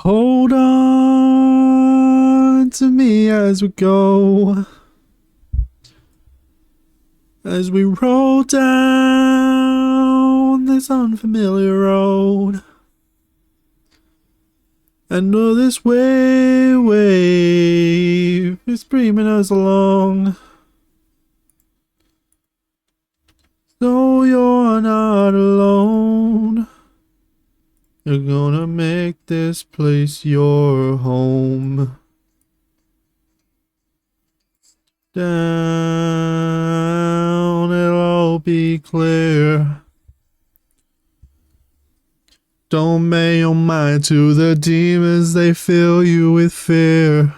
Hold on to me as we go, as we roll down this unfamiliar road. I know this wave is bringing us along, so you're not alone. You're gonna make this place your home. Down, it'll all be clear. Don't make your mind to the demons, they fill you with fear.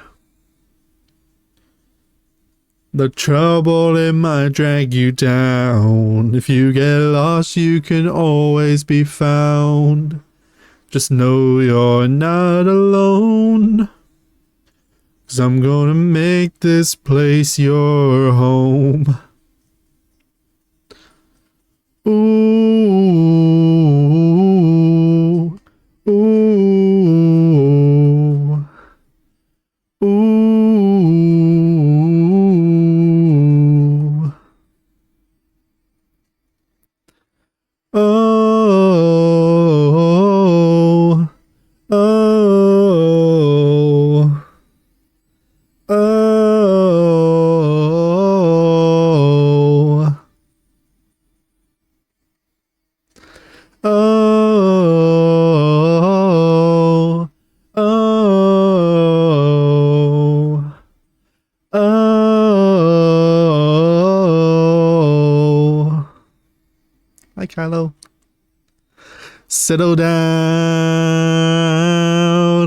The trouble, it might drag you down. If you get lost, you can always be found. Just know you're not alone, 'cause I'm gonna make this place your home. Ooh, ooh, ooh. Oh, oh, oh, oh, oh, oh. Hi, Kylo. Settle down,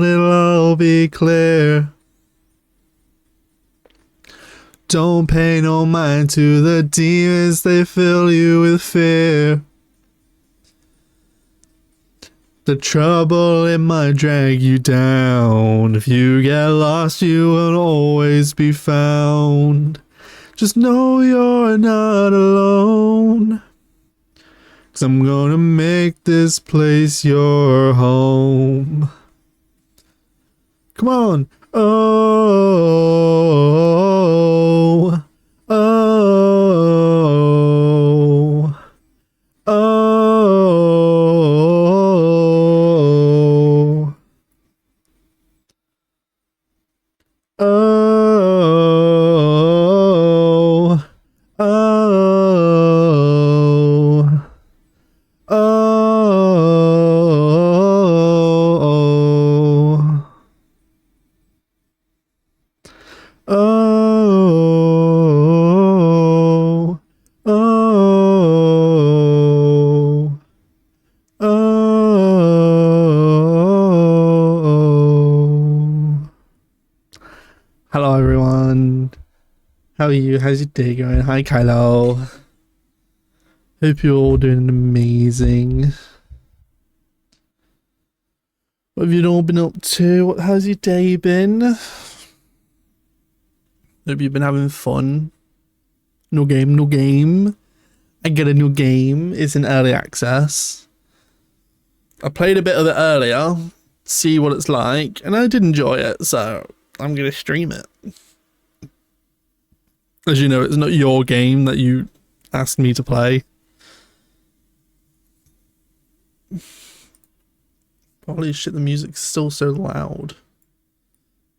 it'll all be clear. Don't pay no mind to the demons, they fill you with fear. The trouble, it might drag you down. If you get lost, you will always be found. Just know you're not alone, 'cause I'm gonna make this place your home. Come on. Oh, oh, oh, oh, oh. Oh, oh, oh, oh. Hello, everyone. How are you? How's your day going? Hi, Kylo. Hope you're all doing amazing. What have you all been up to? How's your day been? Hope you've been having fun. No game. I get a new game. It's in early access. I played a bit of it earlier, see what it's like, and I did enjoy it, so I'm gonna stream it. As you know, it's not your game that you asked me to play. Holy shit, the music's still so loud.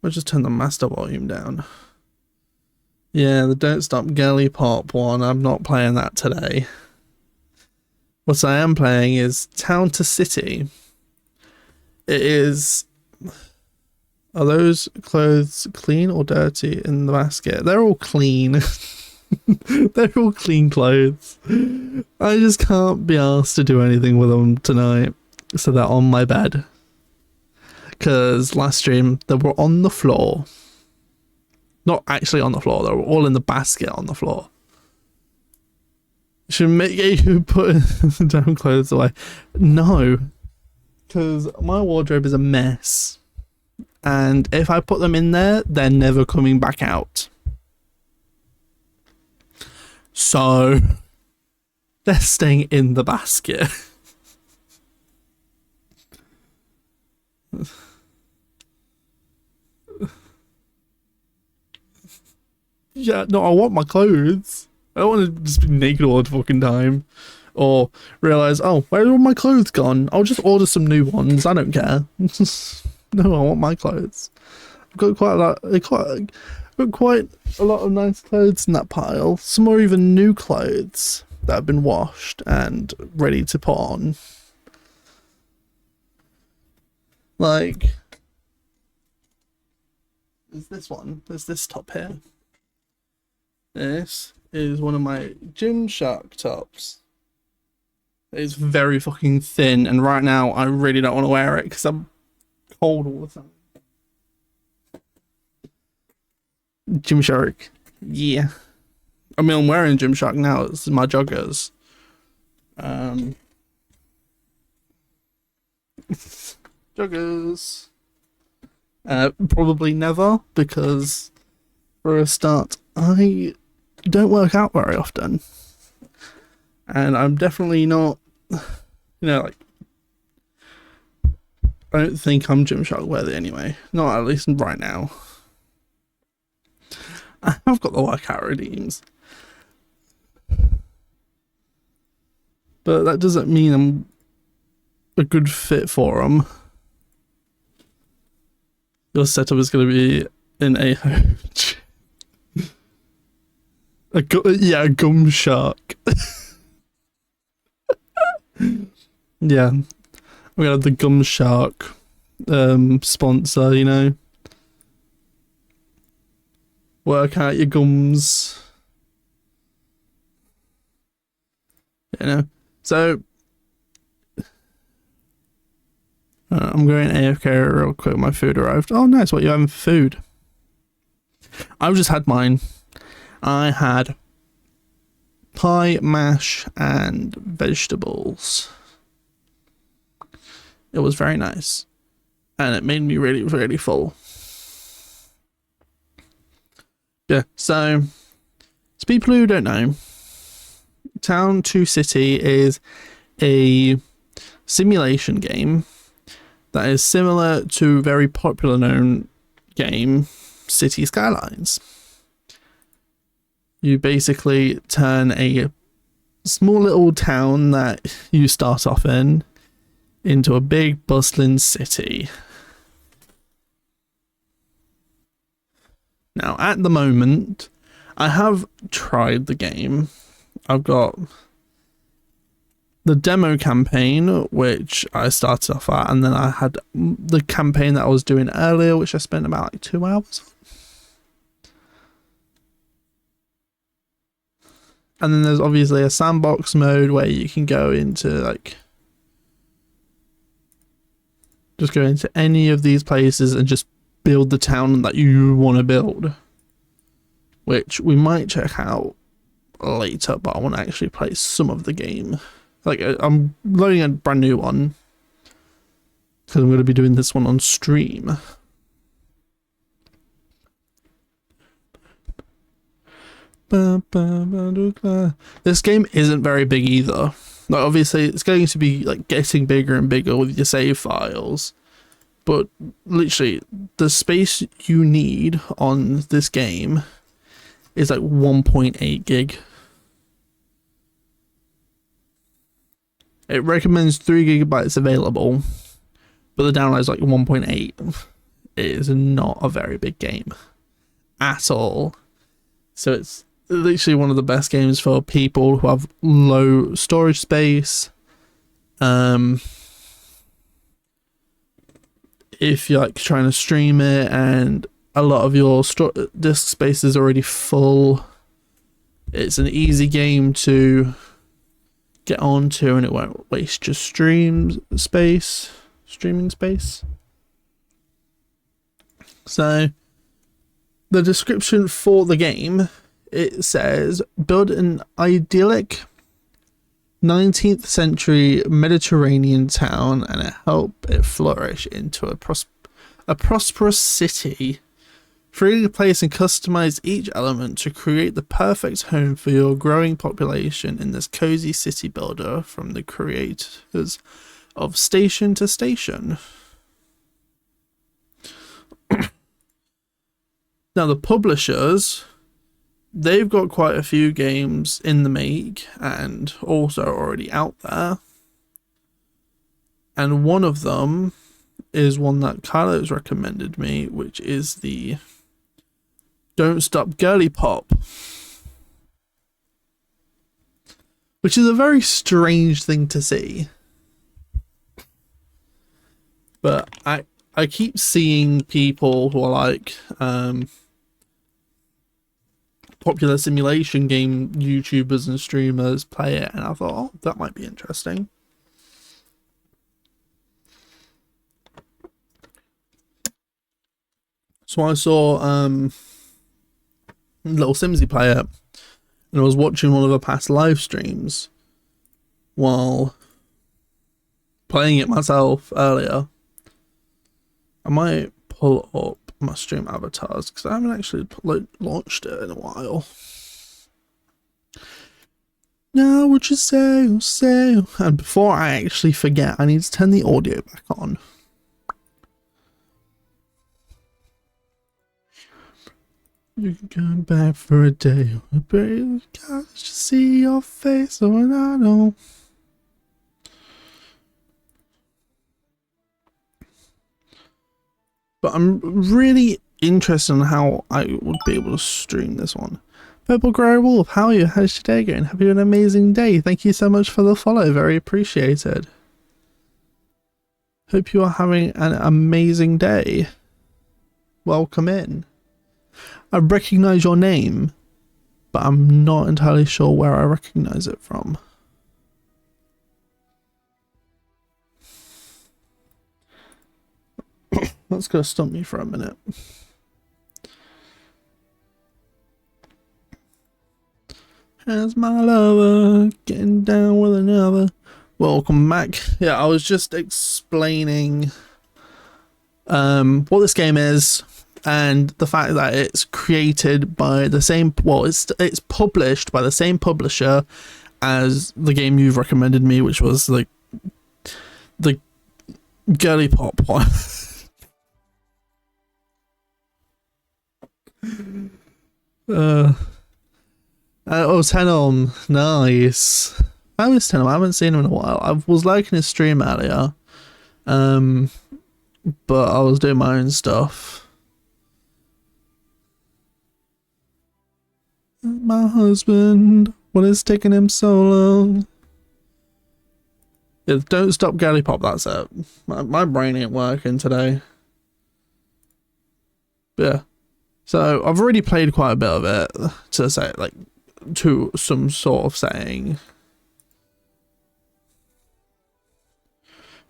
I'll just turn the master volume down. Yeah, the Don't Stop Girly Pop one, I'm not playing that today. What I am playing is Town to City. It is... Are those clothes clean or dirty in the basket? They're all clean. They're all clean clothes. I just can't be asked to do anything with them tonight. So they're on my bed. Because last stream, they were on the floor. Not actually on the floor, they were all in the basket on the floor. Should make you put down clothes away. No. Because my wardrobe is a mess. And if I put them in there, they're never coming back out. So they're staying in the basket. Yeah, no, I want my clothes. I don't want to just be naked all the fucking time. Or realize, oh, where are all my clothes gone? I'll just order some new ones. I don't care. No, I want my clothes. I've got quite a lot of nice clothes in that pile. Some are even new clothes that have been washed and ready to put on. Like, there's this one. There's this top here. This is one of my Gymshark tops. It's very fucking thin, and right now I really don't want to wear it because I'm cold all the time. Gymshark. Yeah. I mean, I'm wearing Gymshark now. It's my joggers. Joggers. Probably never, because for a start, I don't work out very often. And I'm definitely not, like, I don't think I'm Gymshark worthy anyway. Not at least right now. I've got the workout redeems. But that doesn't mean I'm a good fit for them. Your setup is going to be in a a gum shark. Yeah, we have the Gum Shark sponsor, work out your gums, so I'm going AFK real quick. My food arrived. Oh nice, what are you having for food? I've just had mine. I had pie, mash and vegetables. It was very nice, and it made me really, really full. Yeah, so to people who don't know, Town to City is a simulation game that is similar to a very popular known game, City Skylines. You basically turn a small little town that you start off in into a big bustling city. Now, at the moment, I have tried the game. I've got the demo campaign, which I started off at, and then I had the campaign that I was doing earlier, which I spent about 2 hours on. And then there's obviously a sandbox mode where you can go into just go into any of these places and just build the town that you want to build, which we might check out later, but I want to actually play some of the game. I'm loading a brand new one because I'm going to be doing this one on stream. This game isn't very big either. Obviously it's going to be getting bigger and bigger with your save files, but literally the space you need on this game is 1.8 gig. It recommends 3 gigabytes available, but the download is 1.8. It is not a very big game at all. So it's literally one of the best games for people who have low storage space. If you're trying to stream it and a lot of your disk space is already full, it's an easy game to get onto and it won't waste your streaming space. So the description for the game, it says, build an idyllic 19th century Mediterranean town and help it flourish into a prosperous city. Freely place and customize each element to create the perfect home for your growing population in this cozy city builder from the creators of Station to Station. Now, the publishers they've got quite a few games in the make and also already out there. And one of them is one that Kylo's recommended me, which is the Don't Stop Girly Pop. Which is a very strange thing to see. But I keep seeing people who are like popular simulation game YouTubers and streamers play it, and I thought, oh, that might be interesting. So I saw Little Simsy play it, and I was watching one of her past live streams while playing it myself earlier. I might pull up my stream avatars because I haven't actually launched it in a while. Now what you say, and before I actually forget, I need to turn the audio back on. You can come back for a day, baby. Gotta see your face, so I know. But I'm really interested in how I would be able to stream this one. Purple Grey Wolf, how are you? How's your day going? Have you an amazing day? Thank you so much for the follow, very appreciated. Hope you are having an amazing day. Welcome in. I recognize your name, but I'm not entirely sure where I recognize it from. That's gonna stump me for a minute. As my lover getting down with another. Welcome back. Yeah, I was just explaining what this game is and the fact that it's created by the same, well, it's published by the same publisher as the game you've recommended me, which was the girly pop one. Oh, Tenom, nice. How is Tenom? I haven't seen him in a while. I was liking his stream earlier, but I was doing my own stuff. My husband, what is taking him so long? Yeah, Don't Stop Girly Pop, that's it. My brain ain't working today. Yeah. So I've already played quite a bit of it to say, like, to some sort of saying.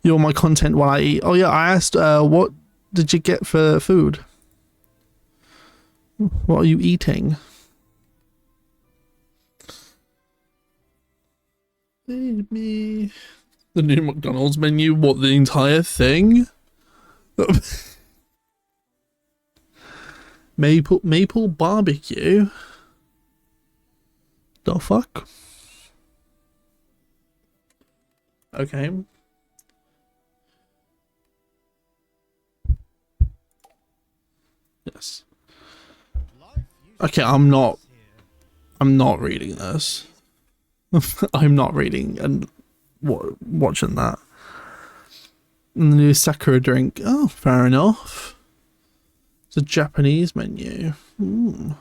You're my content while I eat. Oh yeah, I asked, what did you get for food? What are you eating? Feed me. The new McDonald's menu? What, the entire thing? Maple barbecue? The fuck? Okay. Yes. Okay, I'm not reading this. I'm not reading and watching that. And the new Sakura drink. Oh, fair enough. It's a Japanese menu. Ooh.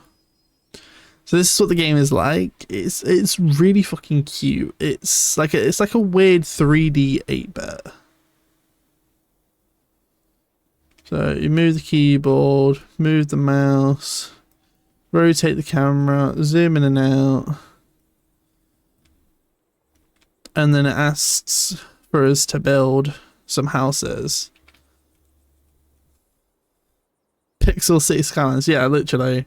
So this is what the game is like. It's really fucking cute. It's like a weird 3D 8-bit. So you move the keyboard, move the mouse, rotate the camera, zoom in and out. And then it asks for us to build some houses. Pixel City Skylines, yeah, literally.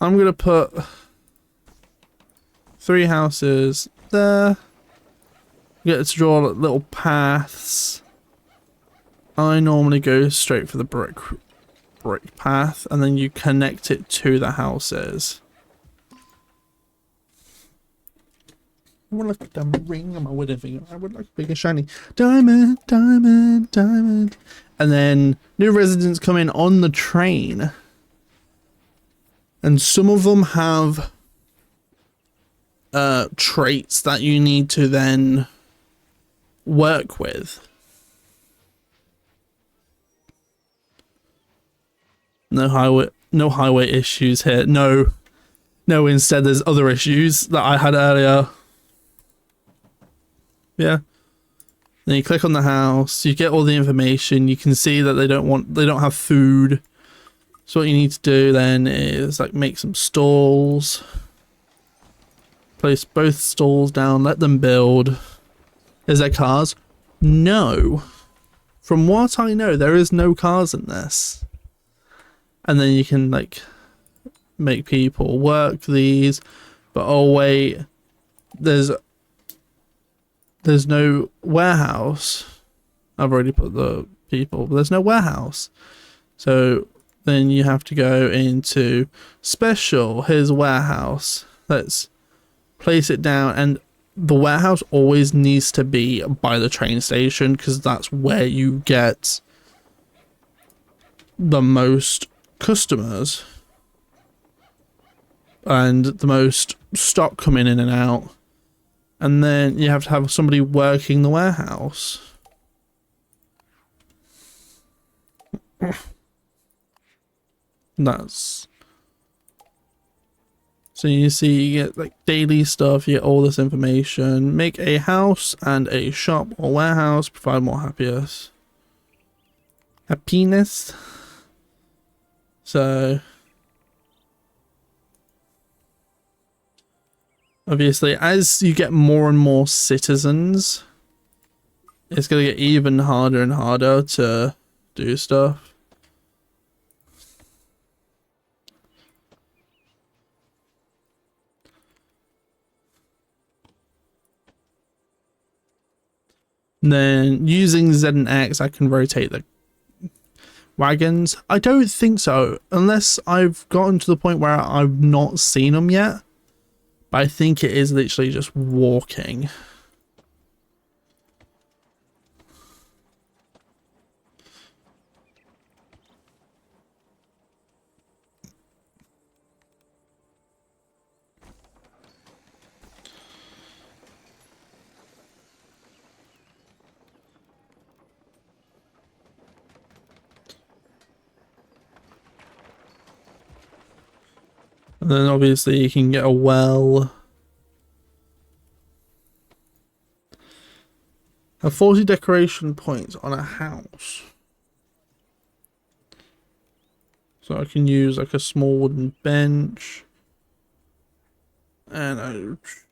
I'm gonna put 3 houses there. You get to draw little paths. I normally go straight for the brick path, and then you connect it to the houses. I would like a diamond ring on my wedding finger. I would like a big and shiny diamond, diamond, diamond. And then new residents come in on the train. And some of them have traits that you need to then work with. No highway issues here. No, instead there's other issues that I had earlier. Yeah. Then you click on the house, you get all the information, you can see that they don't have food. So what you need to do then is like make some stalls. Place both stalls down, let them build. Is there cars? No. From what I know, there is no cars in this. And then you can like make people work these, but oh wait, there's no warehouse. I've already put the people, but there's no warehouse. So then you have to go into special. Here's a warehouse. Let's place it down, and the warehouse always needs to be by the train station because that's where you get the most customers and the most stock coming in and out. And then you have to have somebody working the warehouse. That's so you see, you get like daily stuff, you get all this information. Make a house and a shop or warehouse, provide more happiness. So obviously, as you get more and more citizens, it's going to get even harder and harder to do stuff. And then using Z and X, I can rotate the wagons. I don't think so, unless I've gotten to the point where I've not seen them yet. But I think it is literally just walking. And then obviously you can get a well. Have 40 decoration points on a house. So I can use like a small wooden bench. And I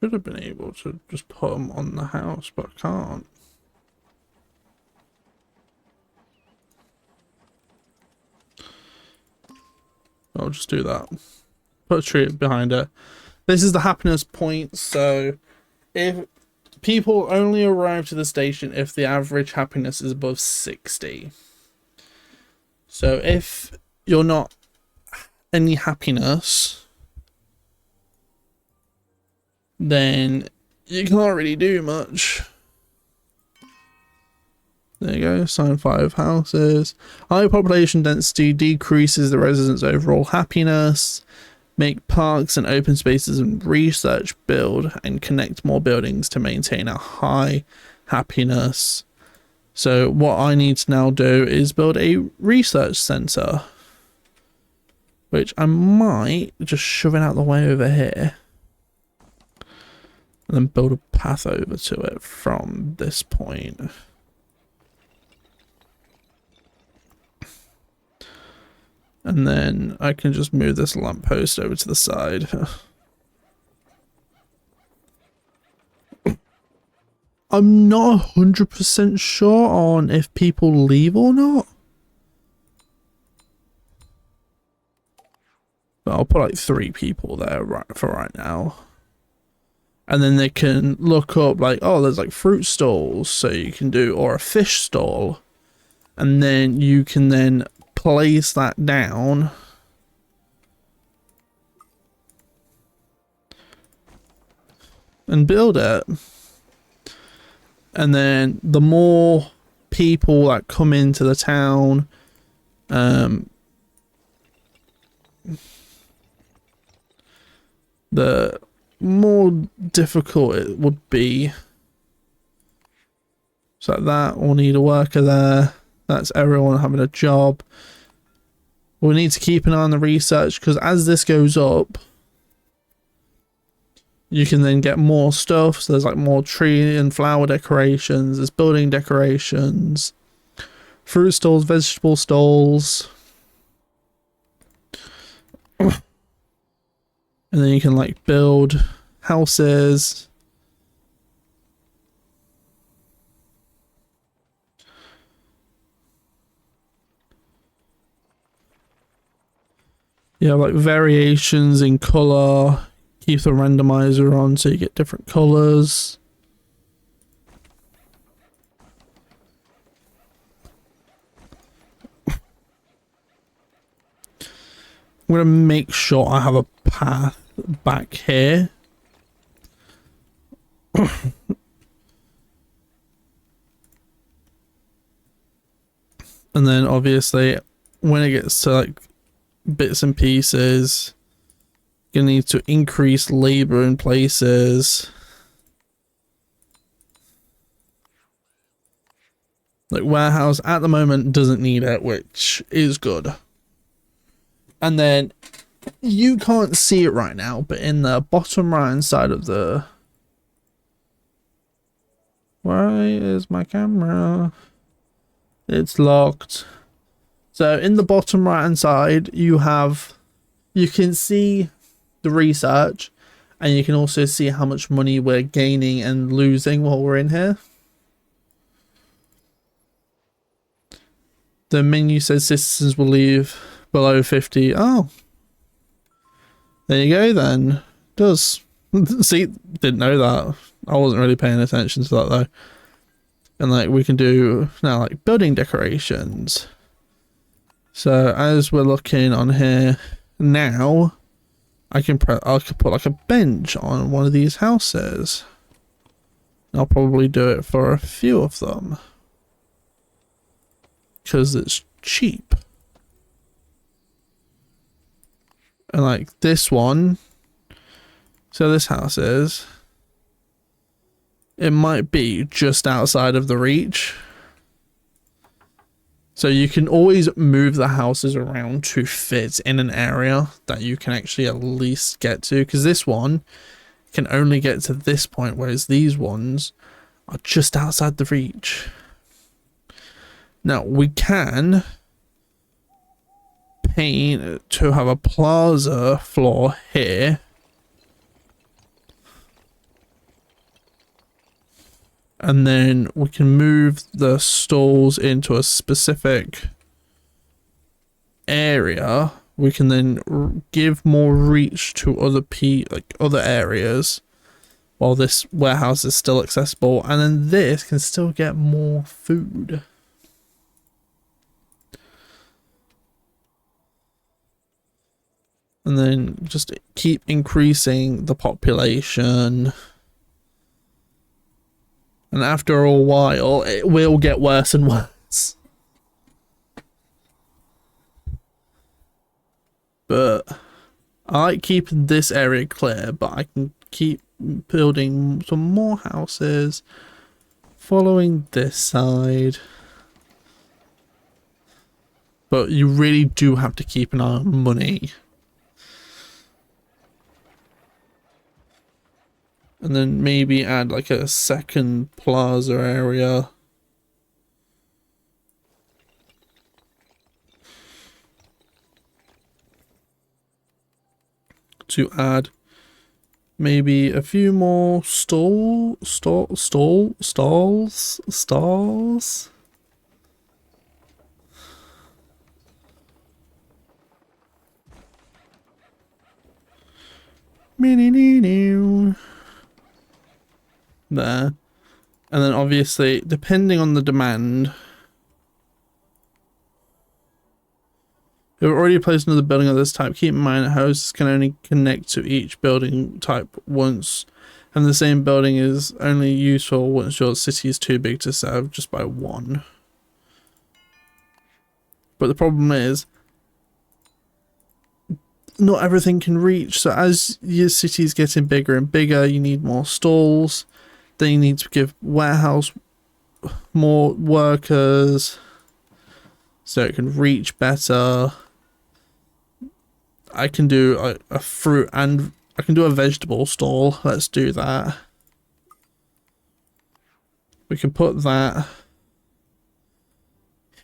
should have been able to just put them on the house, but I can't. I'll just do that. Put a tree behind it. This is the happiness point. So if people only arrive to the station if the average happiness is above 60. So if you're not any happiness, then you can't really do much. There you go, sign 5 houses. High population density decreases the residents' overall happiness. Make parks and open spaces and research, build and connect more buildings to maintain a high happiness. So what I need to now do is build a research center, which I might just shove it out the way over here. And then build a path over to it from this point. And then I can just move this lamppost over to the side. I'm not 100% sure on if people leave or not. But I'll put like 3 people there for right now. And then they can look up like, oh, there's like fruit stalls. So you can do, or a fish stall. And then you can then place that down. And build it. And then the more people that come into the town, the more difficult it would be. So that we'll need a worker there. That's everyone having a job. We need to keep an eye on the research, because as this goes up, you can then get more stuff. So there's like more tree and flower decorations, there's building decorations, fruit stalls, vegetable stalls. And then you can like build houses. Yeah, like variations in color. Keep the randomizer on so you get different colors. I'm gonna make sure I have a path back here. And then obviously when it gets to like bits and pieces, you're gonna need to increase labor in places. Like warehouse at the moment doesn't need it, which is good. And then you can't see it right now, but in the bottom right hand side of the... Why is my camera? It's locked. So in the bottom right hand side, you can see the research, and you can also see how much money we're gaining and losing while we're in here. The menu says citizens will leave below 50. Oh, there you go then. It does. See, didn't know that. I wasn't really paying attention to that though. And like we can do now like building decorations. So as we're looking on here now, I could put like a bench on one of these houses. I'll probably do it for a few of them, because it's cheap. And like this one, so this house is, it might be just outside of the reach. So you can always move the houses around to fit in an area that you can actually at least get to, because this one can only get to this point, whereas these ones are just outside the reach. Now we can paint to have a plaza floor here. And then we can move the stalls into a specific area. We can then give more reach to other areas while this warehouse is still accessible. And then this can still get more food. And then just keep increasing the population. And after a while, it will get worse and worse. But I like keeping this area clear, but I can keep building some more houses following this side. But you really do have to keep an eye on money. And then maybe add like a second plaza area. To add maybe a few more stalls. There. And then obviously, depending on the demand, if we've already placed another building of this type, keep in mind that houses can only connect to each building type once, and the same building is only useful once your city is too big to serve just by one. But the problem is, not everything can reach. So as your city's getting bigger and bigger, you need more stalls. Then you need to give warehouse more workers so it can reach better. I can do a fruit and I can do a vegetable stall. Let's do that. We can put that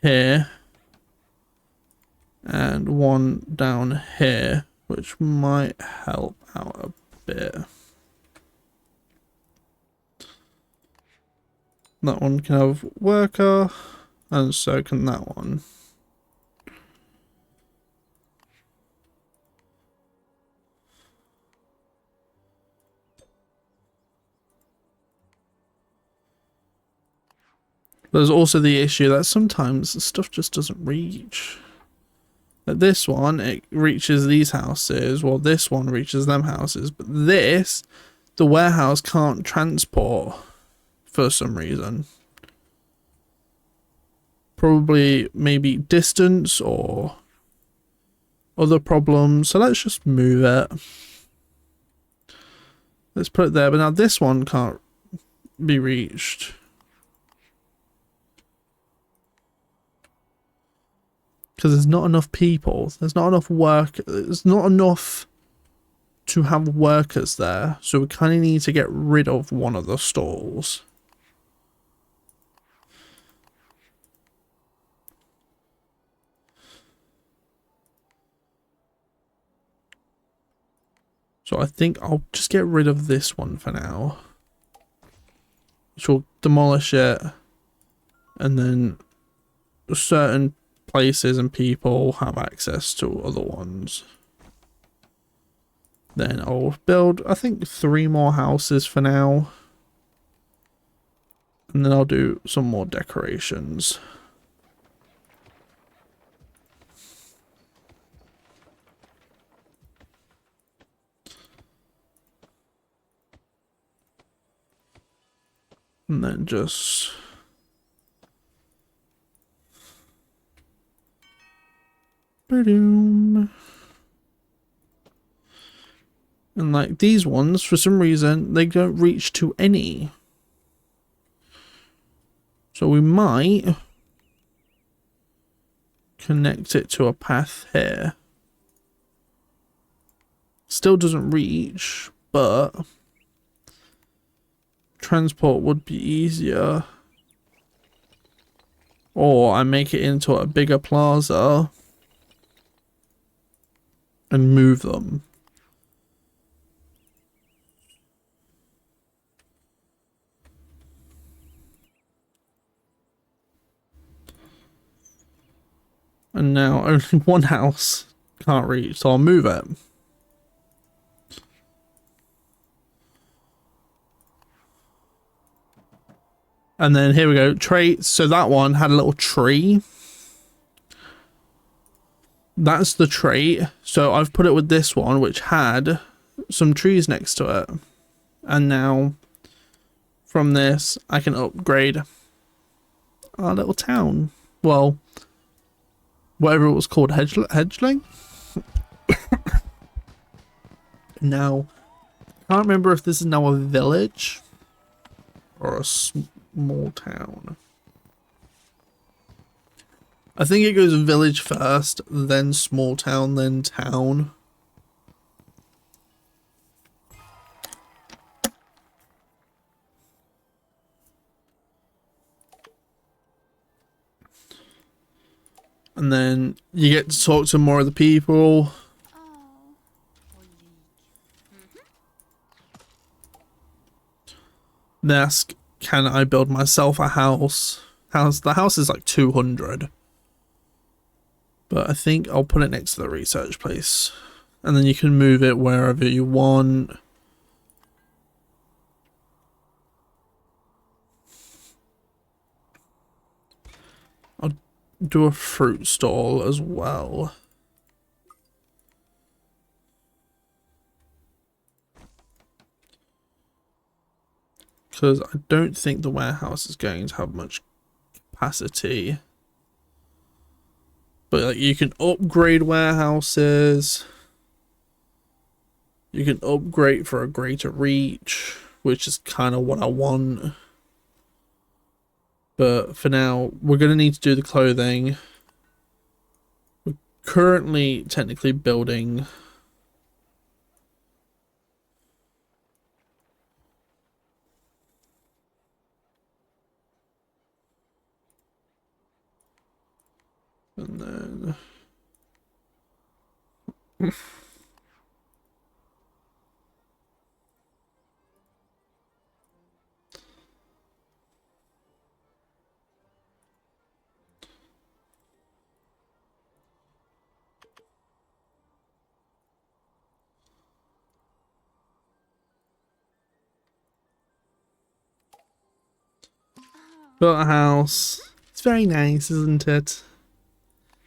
here and one down here, which might help out a bit. That one can have worker, and so can that one. There's also the issue that sometimes stuff just doesn't reach. Like this one, it reaches these houses, while this one reaches them houses. But this, the warehouse can't transport for some reason. Probably maybe distance or other problems. So let's just move it. Let's put it there. But now this one can't be reached. Because there's not enough people. There's not enough work. There's not enough to have workers there. So we kind of need to get rid of one of the stalls. So I think I'll just get rid of this one for now. So we'll demolish it. And then certain places and people have access to other ones. Then I'll build, I think, 3 more houses for now. And then I'll do some more decorations. And then just... and like these ones, for some reason, they don't reach to any. So we might connect it to a path here. Still doesn't reach, but transport would be easier. Or I make it into a bigger plaza and move them. And now only one house can't reach, so I'll move it. And then here we go, traits. So that one had a little tree. That's the trait. So I've put it with this one, which had some trees next to it. And now from this, I can upgrade our little town. Well, whatever it was called, Hedgeling? Now, I can't remember if this is now a village or a small town. I think it goes village first, then small town, then town. And then you get to talk to more of the people. They ask, can I build myself a house? The house is like 200. But I think I'll put it next to the research place. And then you can move it wherever you want. I'll do a fruit stall as well. Because I don't think the warehouse is going to have much capacity. But like you can upgrade warehouses. You can upgrade for a greater reach, which is kind of what I want. But for now, we're going to need to do the clothing. We're currently technically building. And then... built a house. It's very nice, isn't it?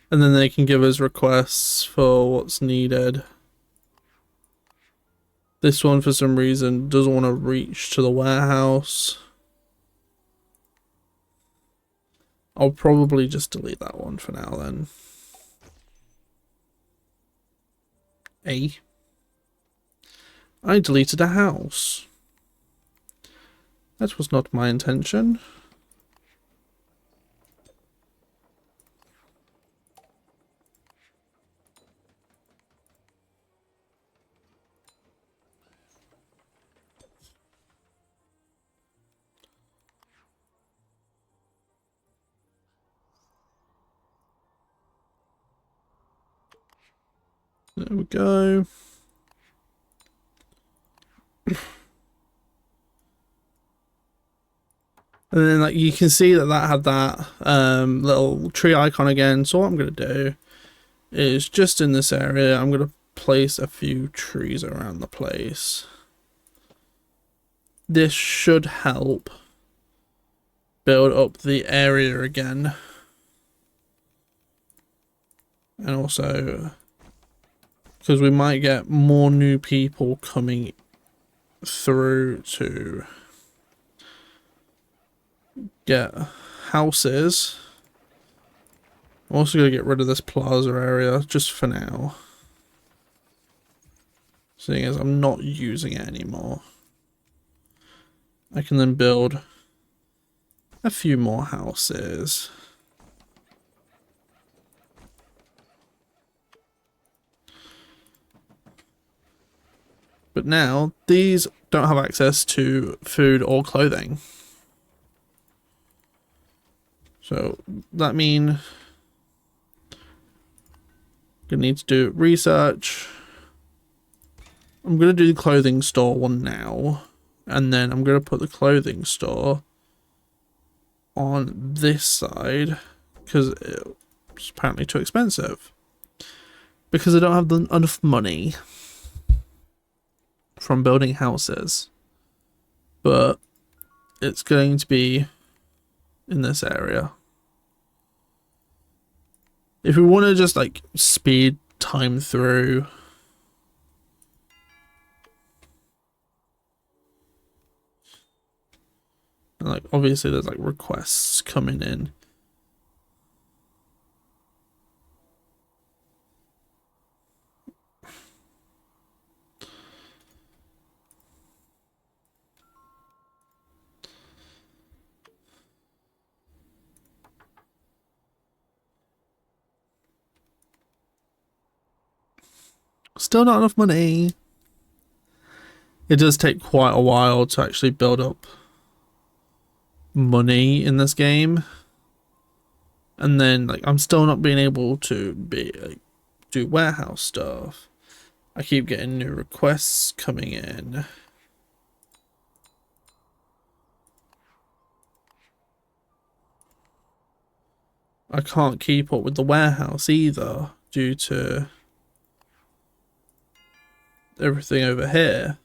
And then they can give us requests for what's needed. This one, for some reason, doesn't want to reach to the warehouse. I'll probably just delete that one for now then. I deleted a house. That was not my intention. There we go. And then like you can see that that had that little tree icon again. So what I'm going to do is just in this area, I'm going to place a few trees around the place. This should help build up the area again. And also, because we might get more new people coming through to get houses. I'm also going to get rid of this plaza area just for now, seeing as I'm not using it anymore. I can then build a few more houses. But now these don't have access to food or clothing. So that means gonna need to do research. I'm gonna do the clothing store one now, and then I'm gonna put the clothing store on this side because it's apparently too expensive. Because I don't have enough money from building houses, but it's going to be in this area. If we want to just like speed time through, and like obviously there's like requests coming in. Still not enough money. It does take quite a while to actually build up money in this game. And then like I'm still not being able to do warehouse stuff. I keep getting new requests coming in. I can't keep up with the warehouse either due to everything over here.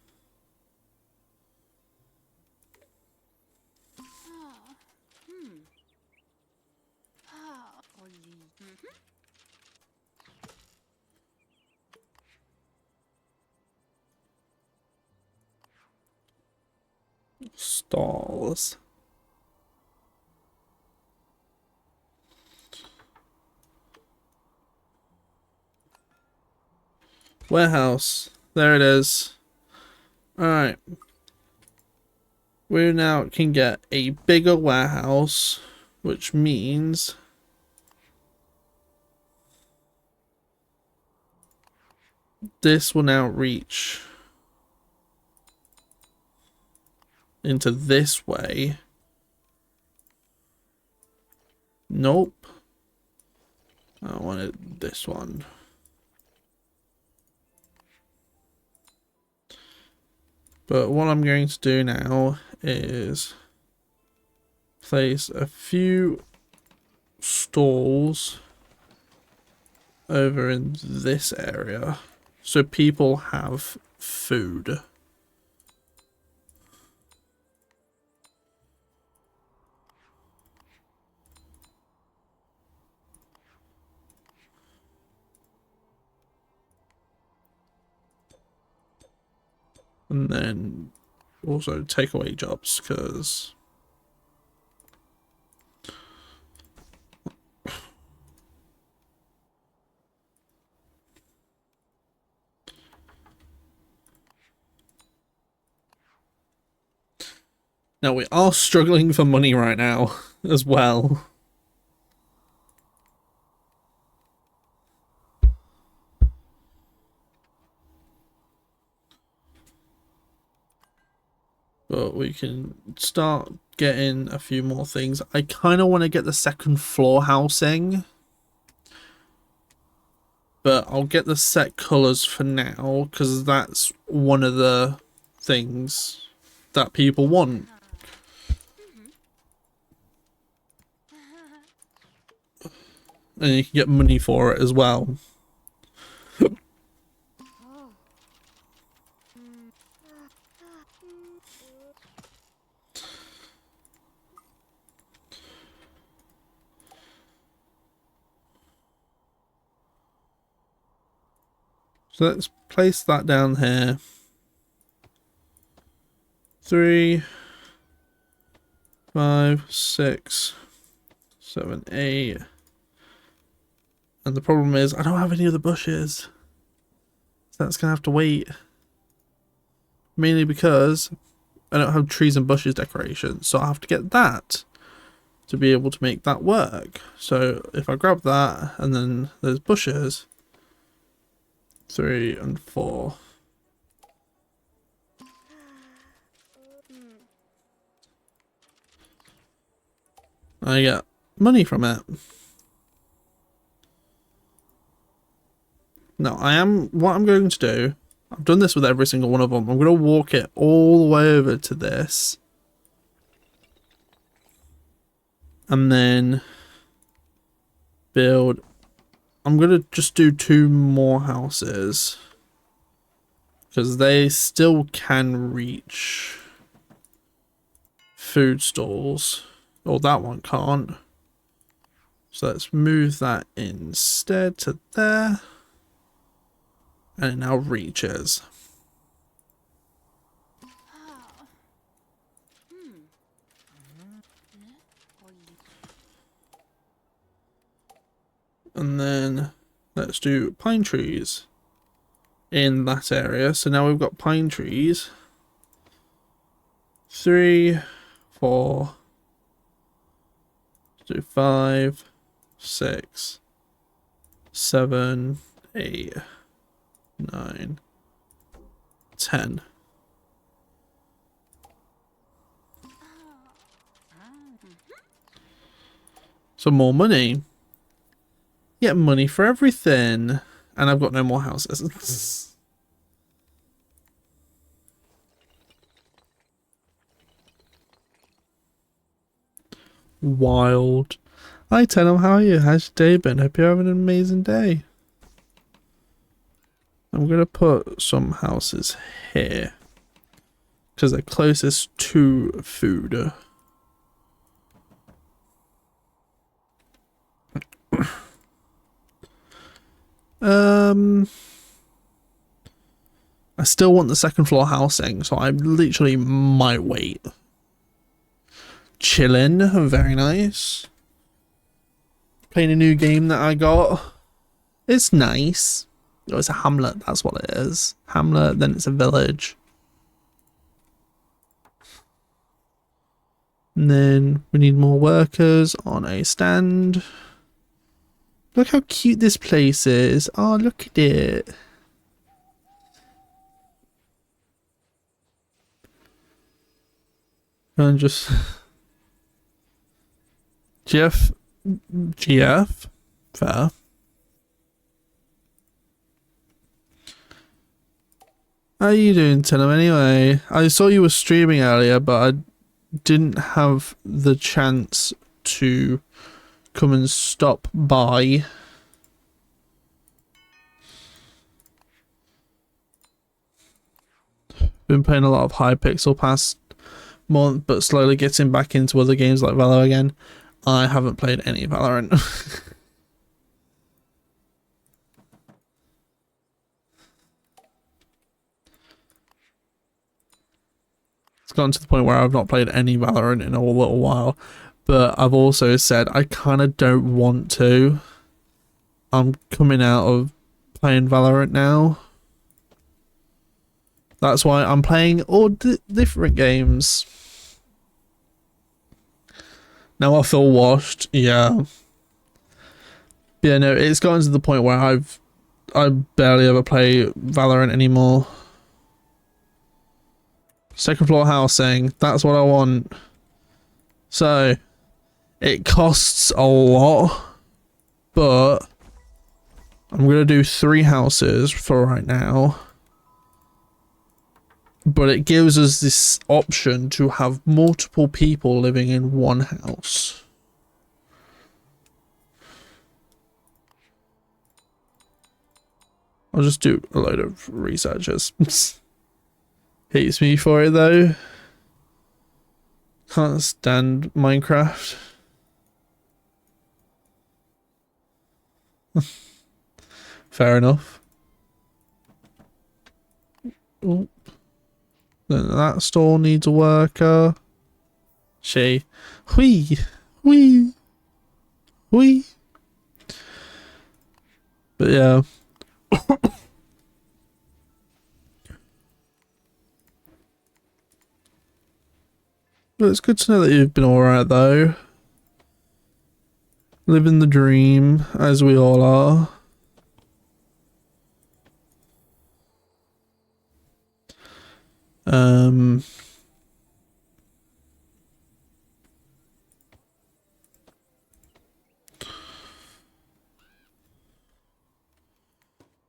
Stalls. Warehouse. There it is. Alright. We now can get a bigger warehouse, which means this will now reach into this way. Nope. I wanted this one. But what I'm going to do now is place a few stalls over in this area so people have food. And then also take away jobs, because now we are struggling for money right now as well. But we can start getting a few more things. I kind of want to get the second floor housing. But I'll get the set colours for now, because that's one of the things that people want. And you can get money for it as well. So let's place that down here. 3, 5, 6, 7, 8. And the problem is I don't have any of the bushes. So that's going to have to wait. Mainly because I don't have trees and bushes decoration. So I have to get that to be able to make that work. So if I grab that and then there's bushes. 3 and 4. I get money from it. Now, what I'm going to do, I've done this with every single one of them. I'm going to walk it all the way over to this. And then build. I'm going to just do 2 more houses. Because they still can reach food stalls. Or that one can't. So let's move that instead to there. And it now reaches. And then let's do pine trees in that area. So now we've got pine trees. 3, 4, 5, 6, 7, 8, 9, 10. Some more money. Get money for everything. And I've got no more houses. Wild. Hi Tenham, how are you? How's your day been? Hope you're having an amazing day. I'm gonna put some houses here because they're closest to food. I still want the second floor housing, so I literally might wait. Chillin', very nice. Playing a new game that I got. It's nice. Oh, it's a hamlet, that's what it is. Hamlet, then it's a village. And then we need more workers on a stand. Look how cute this place is. Oh, look at it. And just... GF? Fair. How are you doing, Tinem, anyway? I saw you were streaming earlier, but I didn't have the chance to come and stop by. Been playing a lot of Hypixel past month, but slowly getting back into other games like Valor again. I haven't played any Valorant. It's gotten to the point where I've not played any Valorant in a little while, but I've also said I kind of don't want to. I'm coming out of playing Valorant now. That's why I'm playing all different games. Now I feel washed, yeah. Yeah, no, it's gotten to the point where I barely ever play Valorant anymore. Second floor housing, that's what I want. So, it costs a lot, but I'm gonna do 3 houses for right now. But it gives us this option to have multiple people living in one house. I'll just do a load of researchers. Hates me for it though. Can't stand Minecraft. Fair enough. Oh. Then that store needs a worker. She. Whee! Whee! Whee! But yeah. But it's good to know that you've been alright though. Living the dream, as we all are.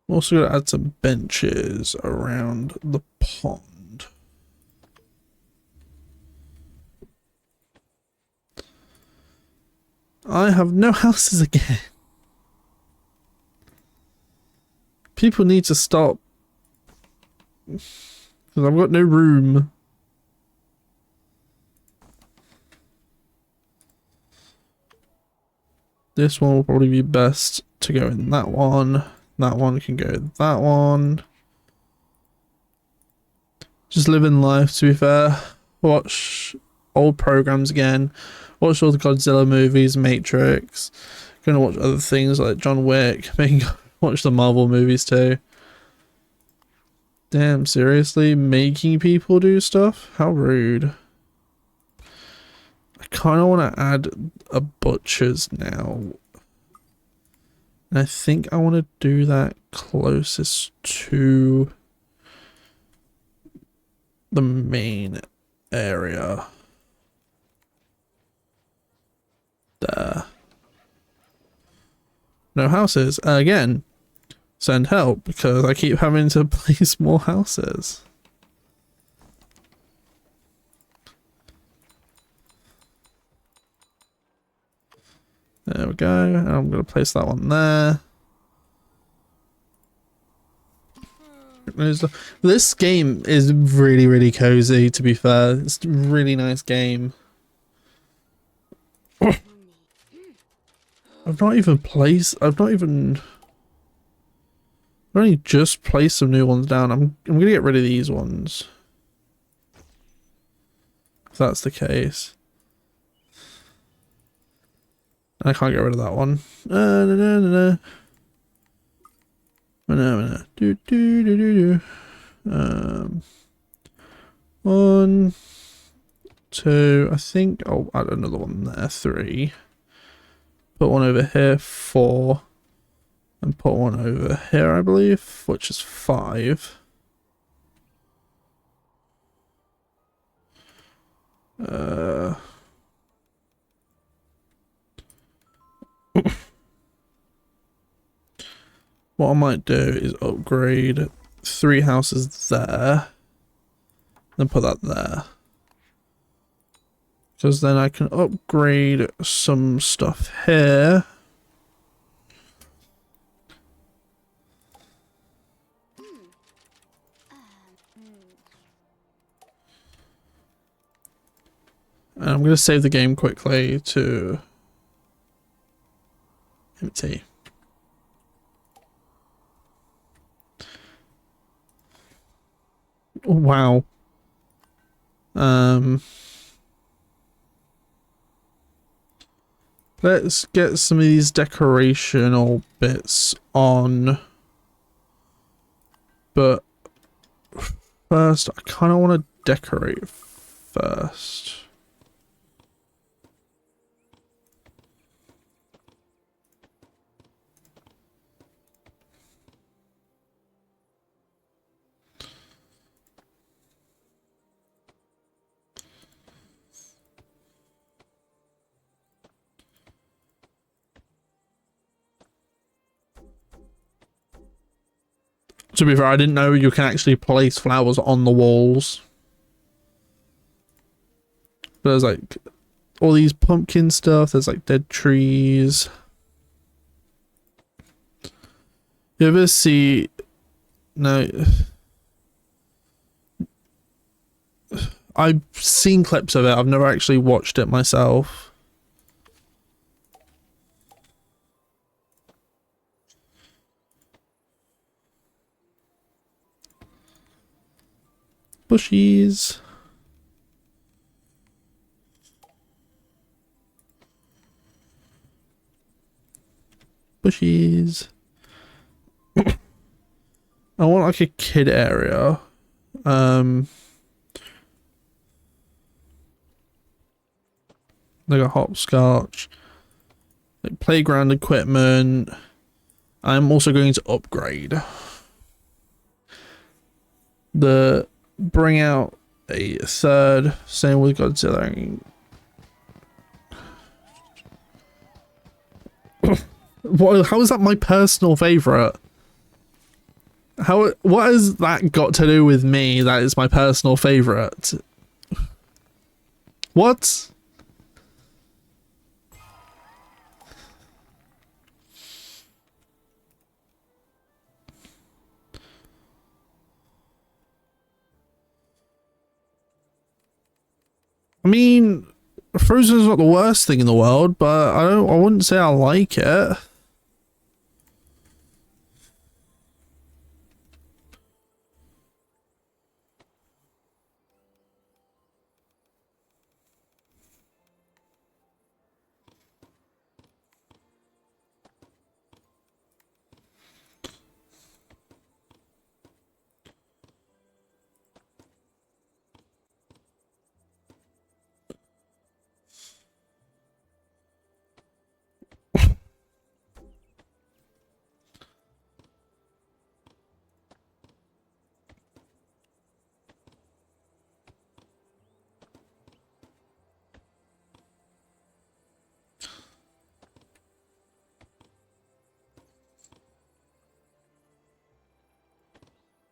Also gonna add some benches around the pond. I have no houses again. People need to stop. Because I've got no room. This one will probably be best to go in that one. That one can go in that one. Just living life, to be fair. Watch old programs again. Watch all the Godzilla movies, Matrix. Gonna watch other things like John Wick. Maybe watch the Marvel movies too. Damn, seriously? Making people do stuff? How rude. I kind of want to add a butcher's now. And I think I want to do that closest to the main area. There. No houses. Again, send help because I keep having to place more houses. There we go. And I'm going to place that one there. This game is really, really cozy, to be fair. It's a really nice game. I've only just placed some new ones down. I'm gonna get rid of these ones. If that's the case. I can't get rid of that one. No. Do, do, do, do, do. 1, 2, I think I'll add another one there, 3. Put one over here, 4. And put one over here, I believe, which is 5. What I might do is upgrade 3 houses there. Then put that there. Because then I can upgrade some stuff here. And I'm going to save the game quickly to empty. Oh, wow. Let's get some of these decorational bits on. But first, I kind of want to decorate first. To be fair, I didn't know you can actually place flowers on the walls. There's like all these pumpkin stuff, there's like dead trees. You ever see... No. I've seen clips of it, I've never actually watched it myself. Bushies. Bushies. I want like a kid area. Like a hopscotch. Like playground equipment. I'm also going to upgrade. Bring out a 3rd, same with Godzilla. How is that my personal favorite? What has that got to do with me that is my personal favorite? What? I mean, Frozen's not the worst thing in the world, but I wouldn't say I like it.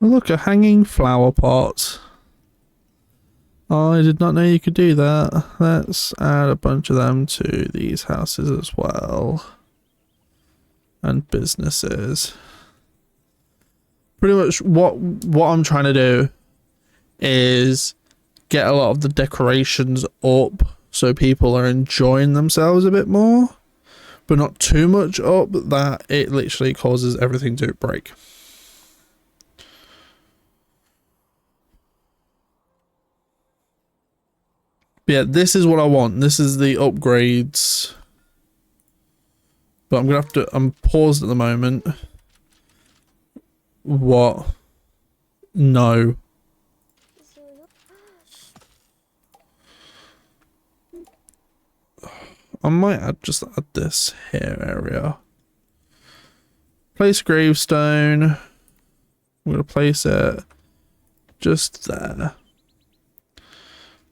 Look, a hanging flower pot. Oh, I did not know you could do that. Let's add a bunch of them to these houses as well. And businesses. Pretty much what I'm trying to do is get a lot of the decorations up so people are enjoying themselves a bit more, but not too much up that it literally causes everything to break. But yeah, this is what I want. This is the upgrades. But I'm paused at the moment. What? No. I might just add this here area. Place gravestone. I'm gonna place it just there.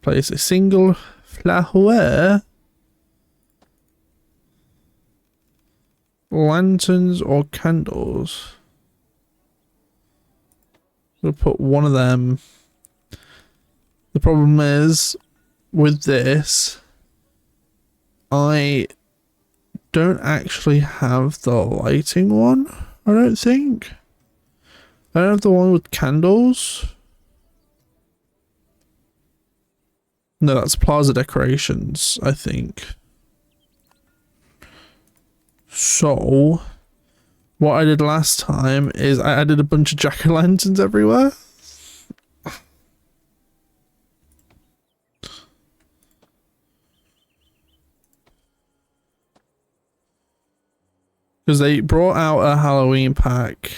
Place a single flower. Lanterns or candles. We'll put one of them. The problem is with this, I don't actually have the lighting one, I don't think. I don't have the one with candles. No, that's plaza decorations, I think. So, what I did last time is I added a bunch of jack-o'-lanterns everywhere. Because they brought out a Halloween pack.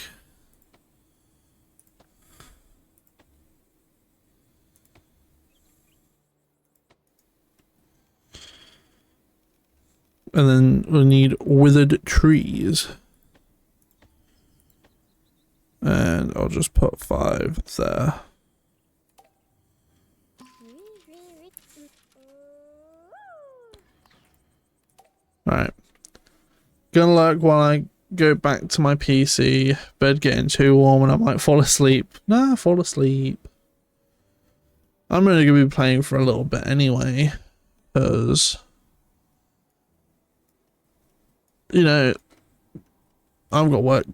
And then we need withered trees. And I'll just put 5 there. Alright. Gonna lurk while I go back to my PC. Bed getting too warm and I might fall asleep. Nah, fall asleep. I'm only gonna be playing for a little bit anyway. Because, you know, I've got work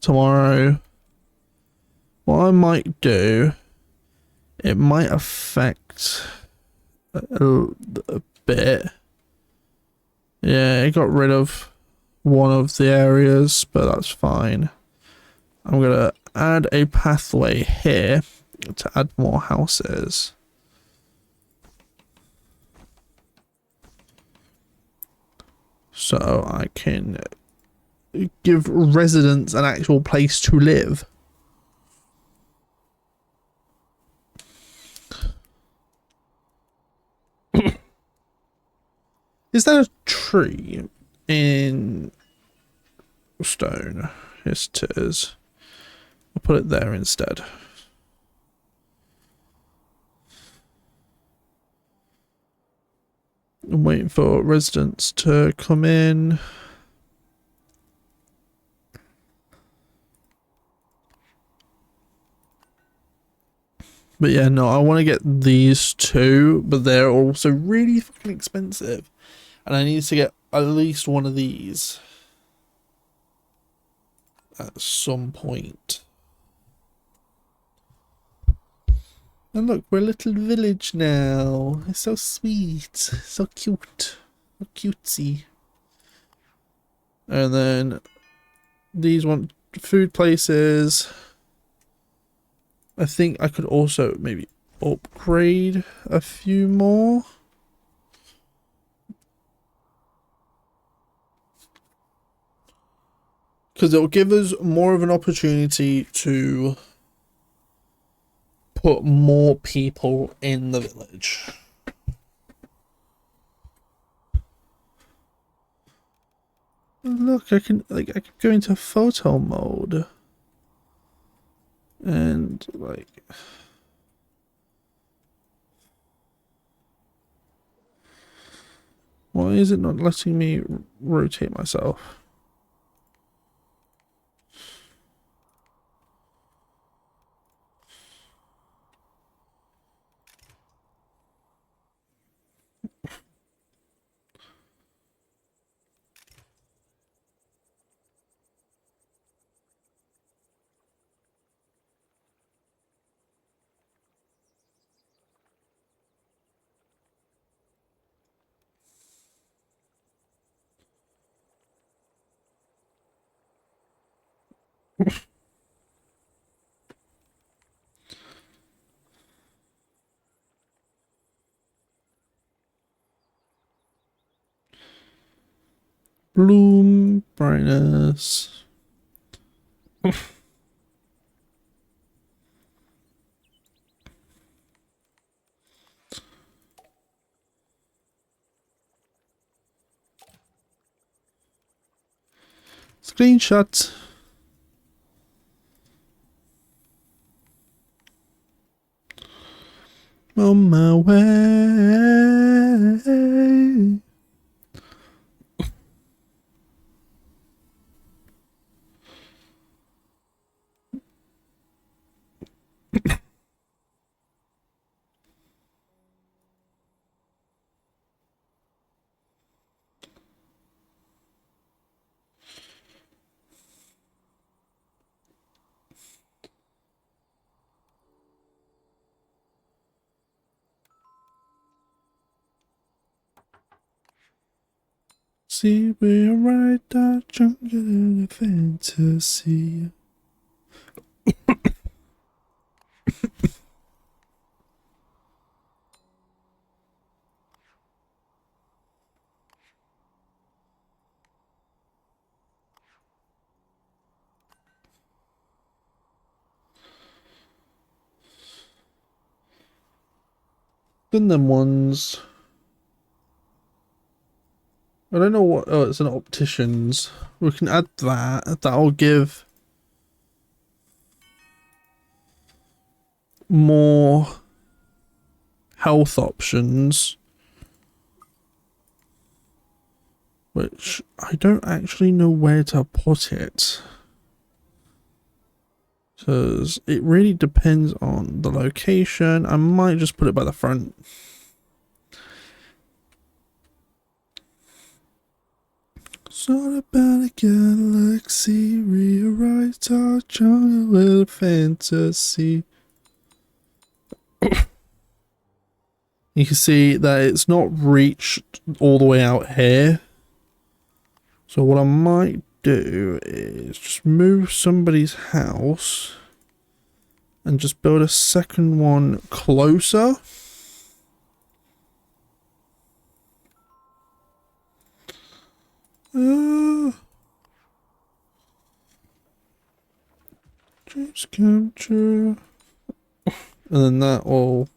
tomorrow. What I might do, it might affect a bit. Yeah, it got rid of one of the areas, but that's fine. I'm gonna add a pathway here to add more houses. So I can give residents an actual place to live. Is there a tree in stone? Yes, it is. I'll put it there instead. I'm waiting for residents to come in. But yeah, no, I want to get these two, but they're also really fucking expensive. And I need to get at least one of these at some point. And look, we're a little village now. It's so sweet, so cute, so cutesy. And then these want food places. I think I could also maybe upgrade a few more. Because it'll give us more of an opportunity to put more people in the village. Look, I can go into photo mode. And like, why is it not letting me rotate myself? Bloom, brightness. Screenshot. On my way. See, we're right that jungle in a fantasy. Then them ones. I don't know what. Oh, it's an optician's. We can add that. That'll give more health options. Which I don't actually know where to put it. Because it really depends on the location. I might just put it by the front. It's all about a galaxy, rewrite our jungle with fantasy. You can see that it's not reached all the way out here. So what I might do is just move somebody's house and just build a second one closer. Dreams come true. And then that will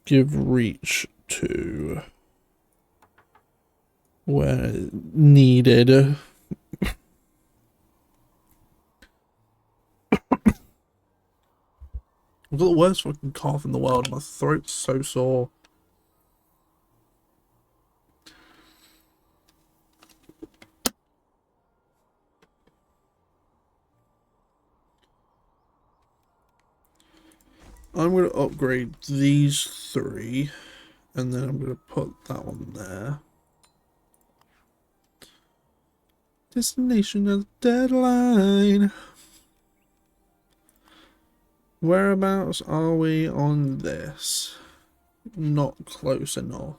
give reach to where needed. I've got the worst fucking cough in the world. My throat's so sore. I'm going to upgrade these three, and then I'm going to put that one there. Destination of deadline. Whereabouts are we on this? Not close enough.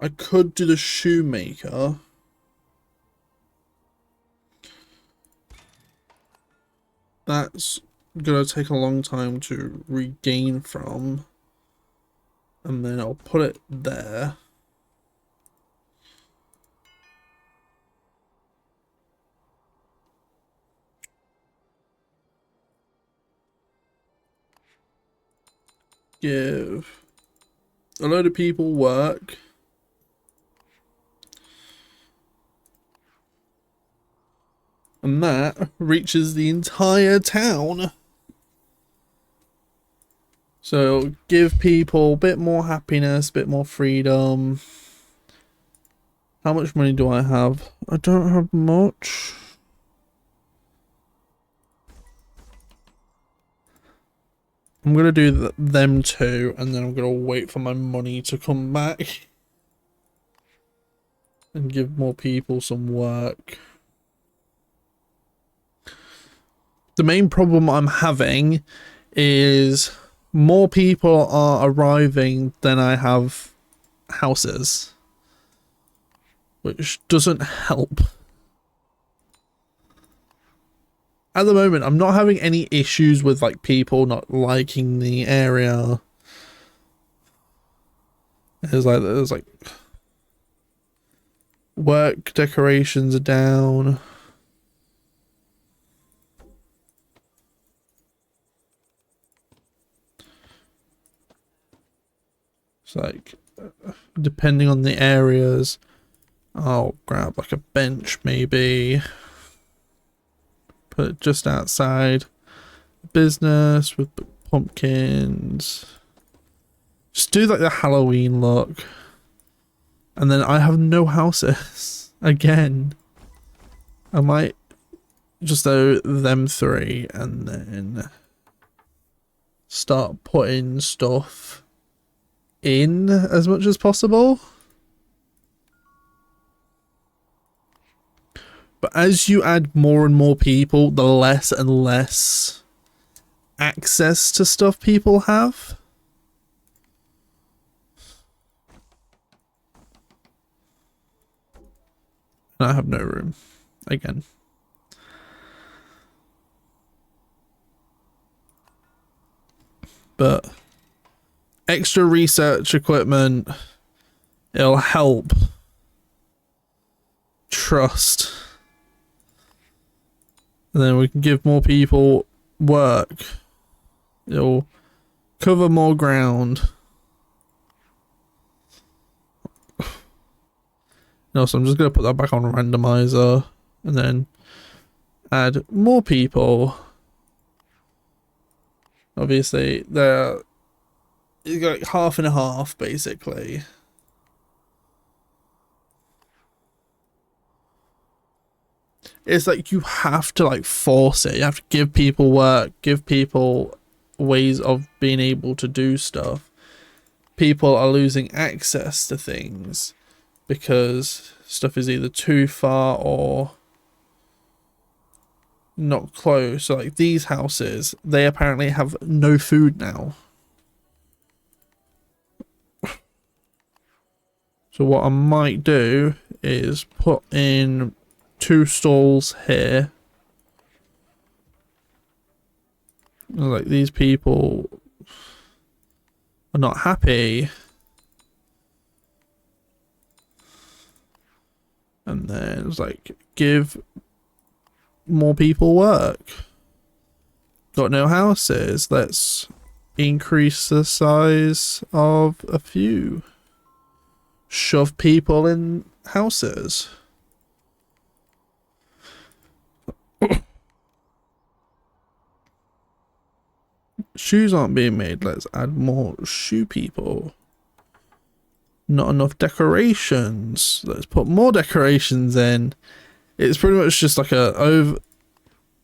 I could do the shoemaker. That's gonna take a long time to regain from. And then I'll put it there. Give a load of people work. And that reaches the entire town. So give people a bit more happiness, a bit more freedom. How much money do I have? I don't have much. I'm going to do them two, and then I'm going to wait for my money to come back. And give more people some work. The main problem I'm having is more people are arriving than I have houses, which doesn't help. At the moment, I'm not having any issues with like people not liking the area. There's like work decorations are down. It's like, depending on the areas, I'll grab like a bench maybe. Put it just outside business with the pumpkins. Just do like the Halloween look. And then I have no houses again. I might just do them three and then start putting stuff in as much as possible. But as you add more and more people, the less and less access to stuff people have. And I have no room again. But extra research equipment, it'll help trust. And then we can give more people work. It'll cover more ground. No, so I'm just going to put that back on randomizer and then add more people. Obviously, they're like half and a half, basically. It's like you have to like force it. You have to give people work, give people ways of being able to do stuff. People are losing access to things because stuff is either too far or not close. So like these houses, they apparently have no food now. So what I might do is put in 2 stalls here. Like these people are not happy. And then it's like, give more people work. Got no houses. Let's increase the size of a few. Shove people in houses. Shoes aren't being made. Let's add more shoe people. Not enough decorations. Let's put more decorations in. It's pretty much just like a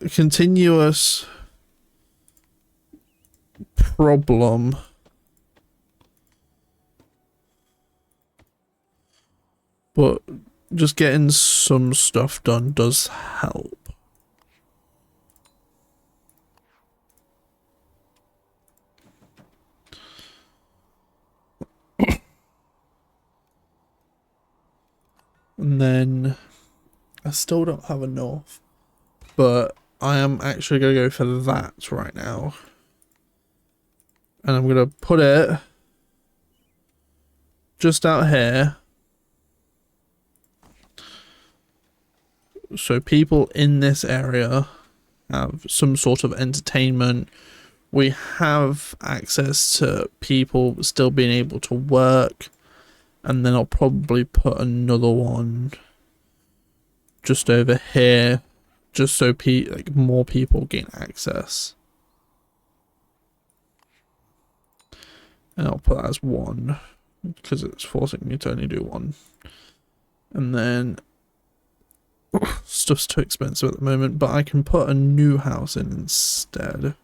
continuous problem. But just getting some stuff done does help. And then I still don't have enough, but I am actually going to go for that right now. And I'm going to put it just out here. So people in this area have some sort of entertainment. We have access to people still being able to work. And then I'll probably put another one just over here, just so like more people gain access. And I'll put that as 1 because it's forcing me to only do 1. And then stuff's too expensive at the moment, but I can put a new house in instead.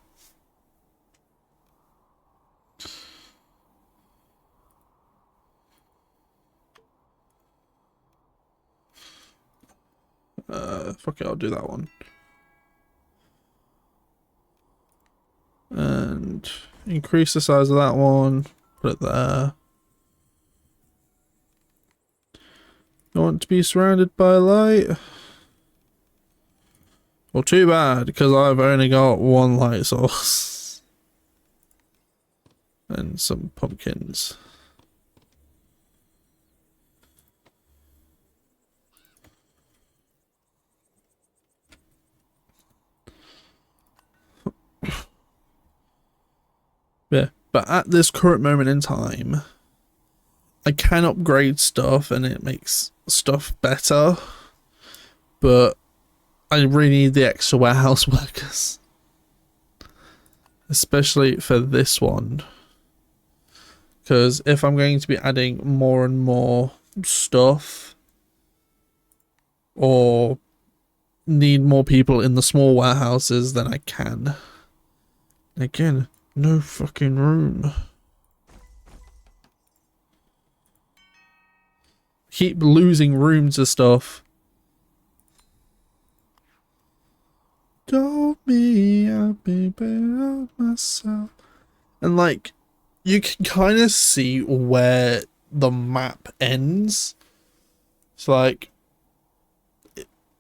Fuck it, I'll do that one. And increase the size of that one. Put it there. I want to be surrounded by light. Well, too bad, because I've only got 1 light source. And some pumpkins. Yeah, but at this current moment in time, I can upgrade stuff and it makes stuff better, but I really need the extra warehouse workers, especially for this one, because if I'm going to be adding more and more stuff or need more people in the small warehouses, then I can. Again, no fucking room. Keep losing room to stuff. Told me I'd be better myself. And like, you can kind of see where the map ends. It's like,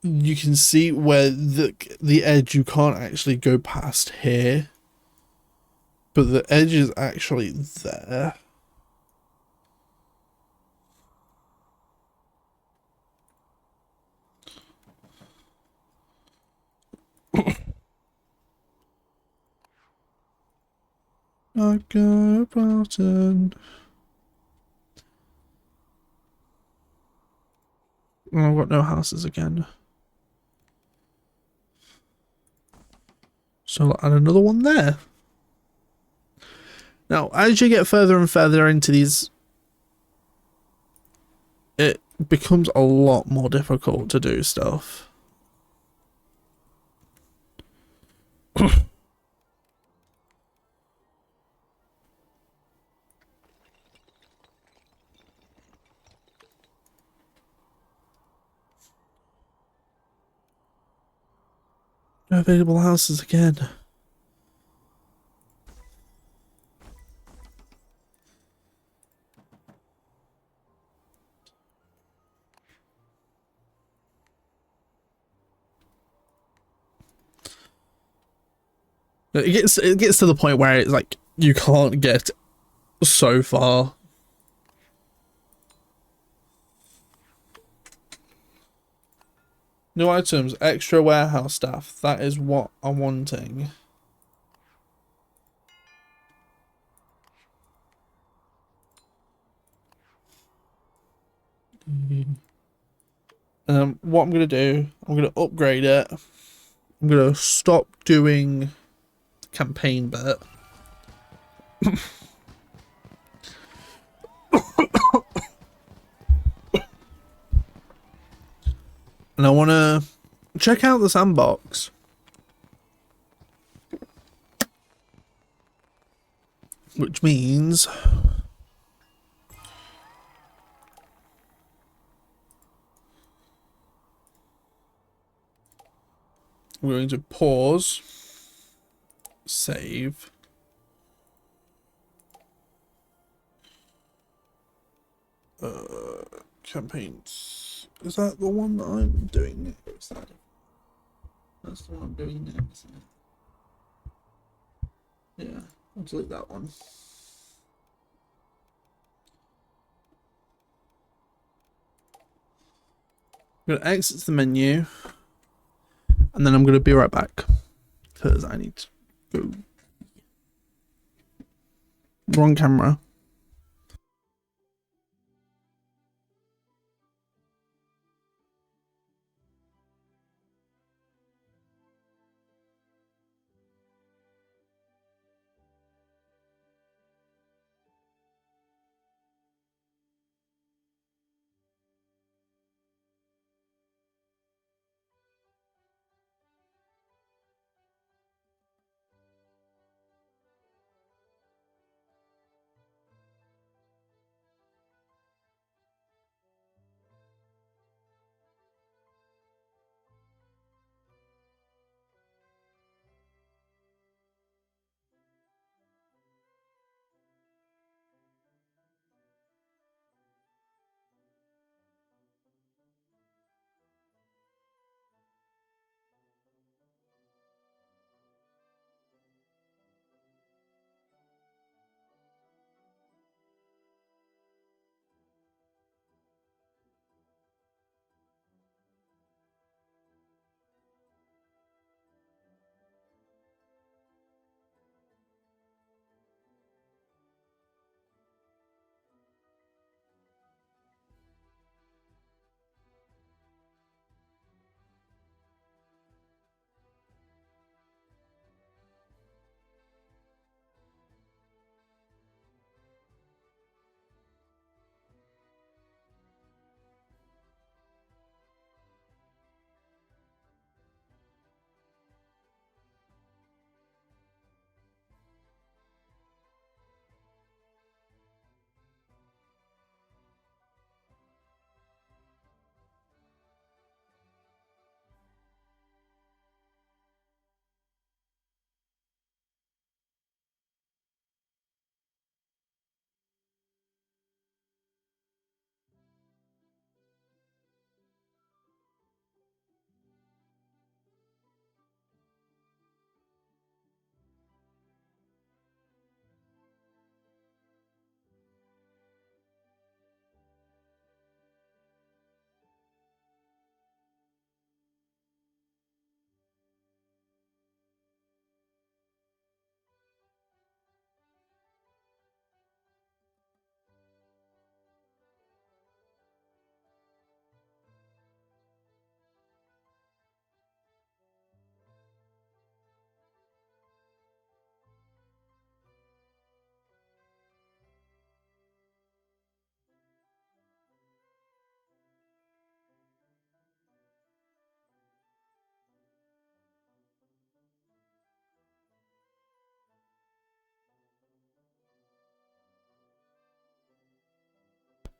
you can see where the edge, you can't actually go past here, but the edge is actually there. I got a button. Oh, I've got no houses again. So I'll add another one there. Now, as you get further and further into these, it becomes a lot more difficult to do stuff. No available houses again. It gets to the point where it's like you can't get so far. New items, extra warehouse staff. That is what I'm wanting. What I'm gonna do, I'm gonna upgrade it. I'm gonna stop doing campaign bit. And I wanna check out the sandbox. Which means we're going to pause, save. Campaigns. Is that the one that I'm doing next? That's the one I'm doing next. Yeah, I'll delete that one. I'm gonna exit the menu, and then I'm gonna be right back because I need to go. Wrong camera.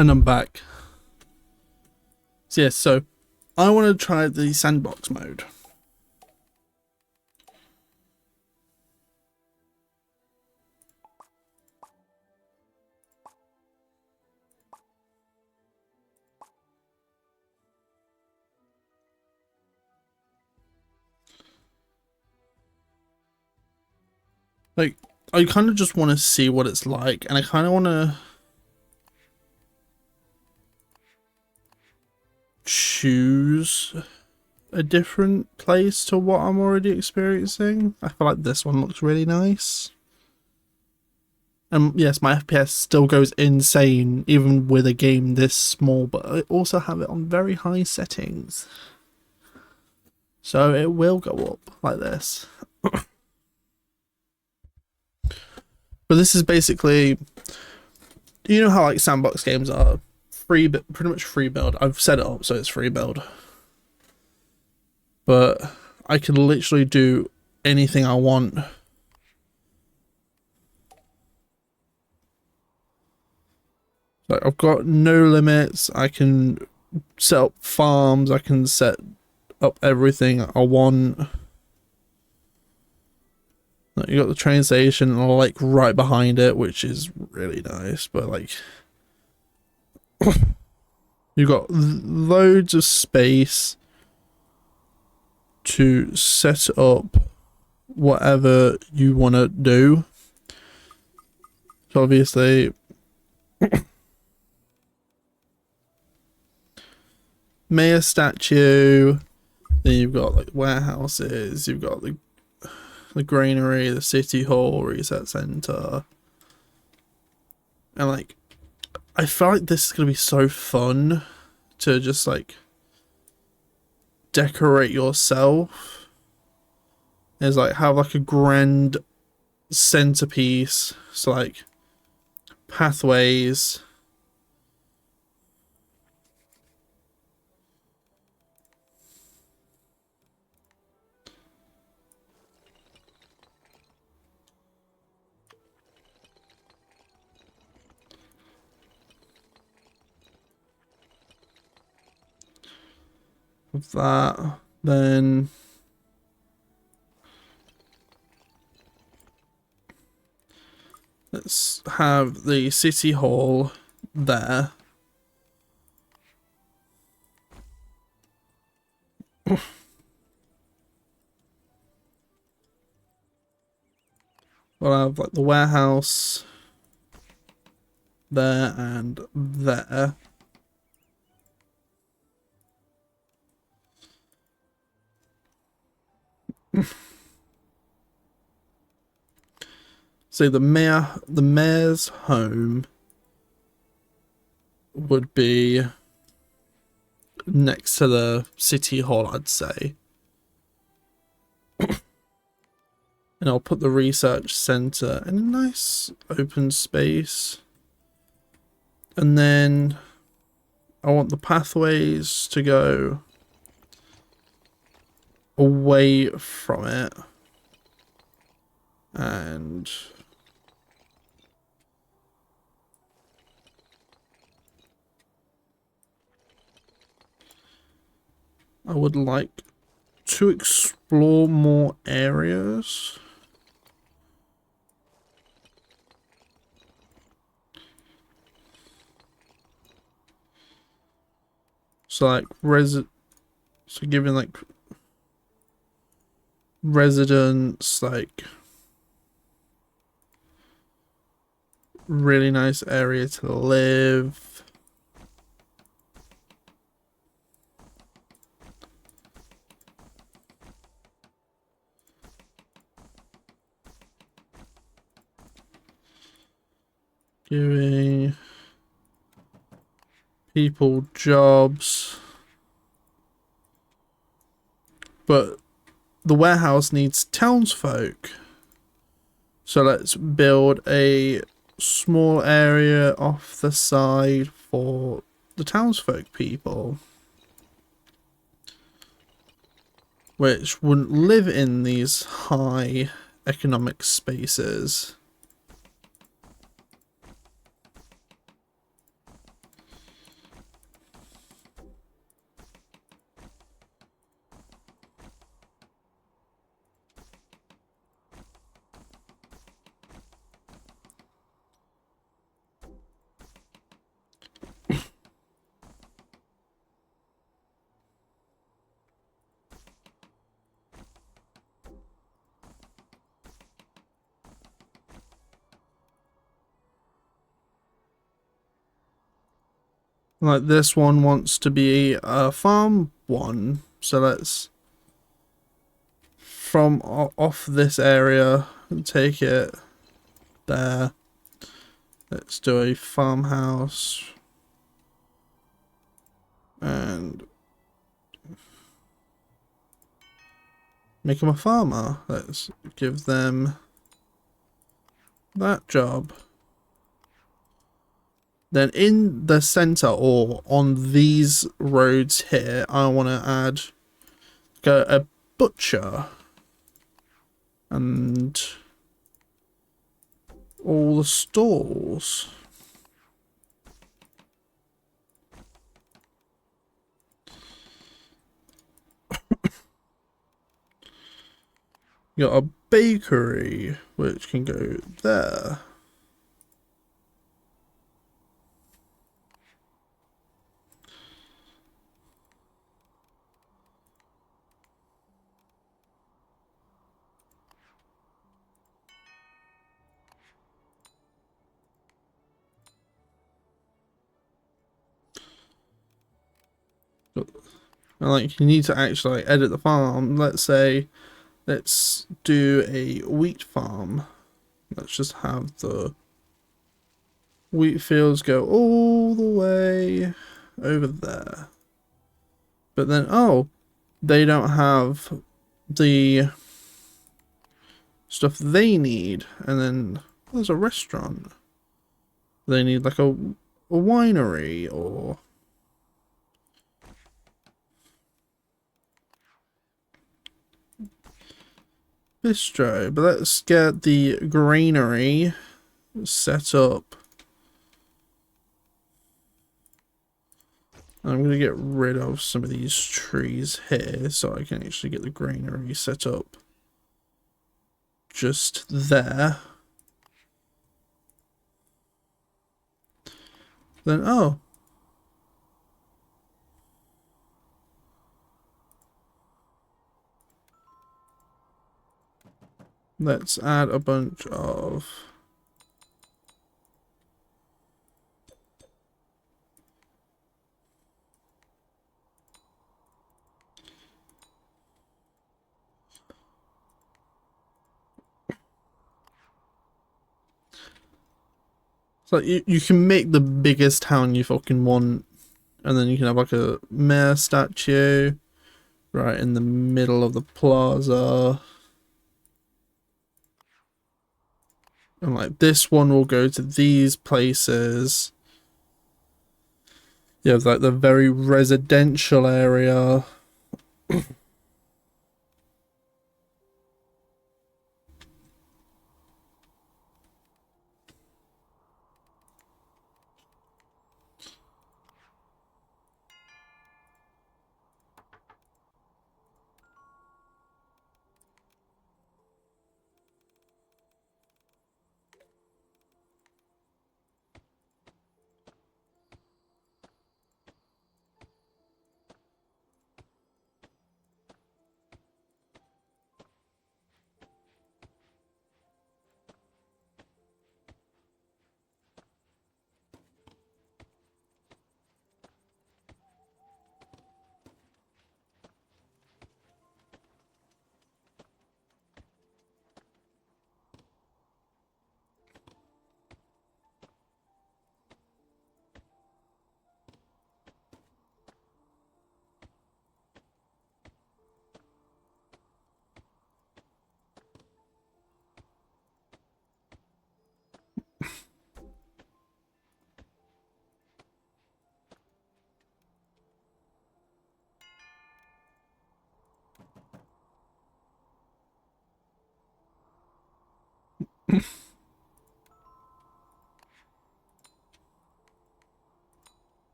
And I'm back. So yeah, so I want to try the sandbox mode. Like, I kind of just want to see what it's like, and I kind of want to choose a different place to what I'm already experiencing. I feel like this one looks really nice. And yes, my FPS still goes insane even with a game this small, but I also have it on very high settings. So it will go up like this. But this is basically, you know how like sandbox games are free, pretty much free build. I've set it up so it's free build. But I can literally do anything I want. Like, I've got no limits. I can set up farms. I can set up everything I want. Like, you got the train station and like right behind it, which is really nice. But like, you got loads of space to set up whatever you want to do. So obviously, mayor statue. Then you've got like warehouses. You've got the granary, the city hall, reset center, and like, I feel like this is gonna be so fun to just like decorate yourself. There's like have like a grand centerpiece, so like pathways. With that, then let's have the city hall there. We'll have like the warehouse there and there. So the mayor's home would be next to the city hall, I'd say. And I'll put the research center in a nice open space. And then I want the pathways to go away from it. And I would like to explore more areas. So like so giving like residents like really nice area to live. Giving people jobs. But the warehouse needs townsfolk. So let's build a small area off the side for the townsfolk people, which wouldn't live in these high economic spaces. Like this one wants to be a farm one, so let's from off this area and take it there. Let's do a farmhouse and make them a farmer. Let's give them that job. Then in the center or on these roads here, I want to add a butcher and all the stalls. You got a bakery which can go there. And like you need to actually edit the farm. Let's say let's do a wheat farm. Let's just have the wheat fields go all the way over there. But then oh, they don't have the stuff they need, and then there's a restaurant. They need like a winery or bistro, but let's get the granary set up. I'm going to get rid of some of these trees here so I can actually get the granary set up just there. Then, oh. Let's add a bunch of so you can make the biggest town you fucking want, and then you can have like a mayor statue right in the middle of the plaza. And like this one will go to these places. You have like the very residential area.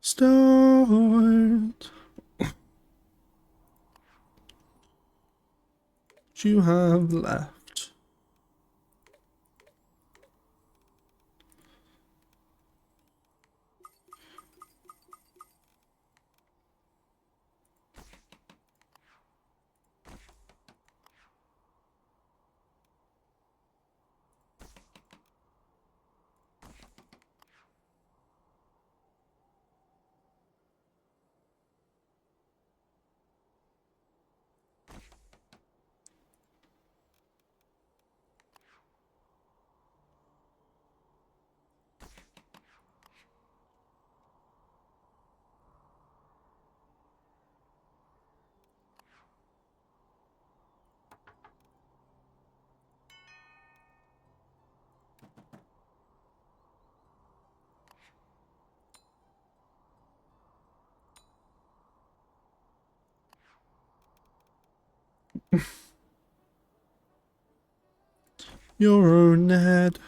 Start. What you have left? Your own head.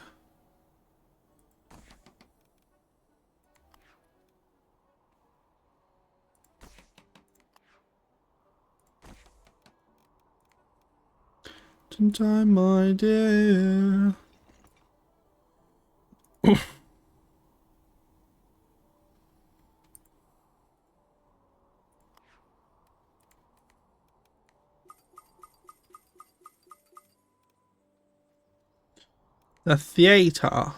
In time, my dear. The theater.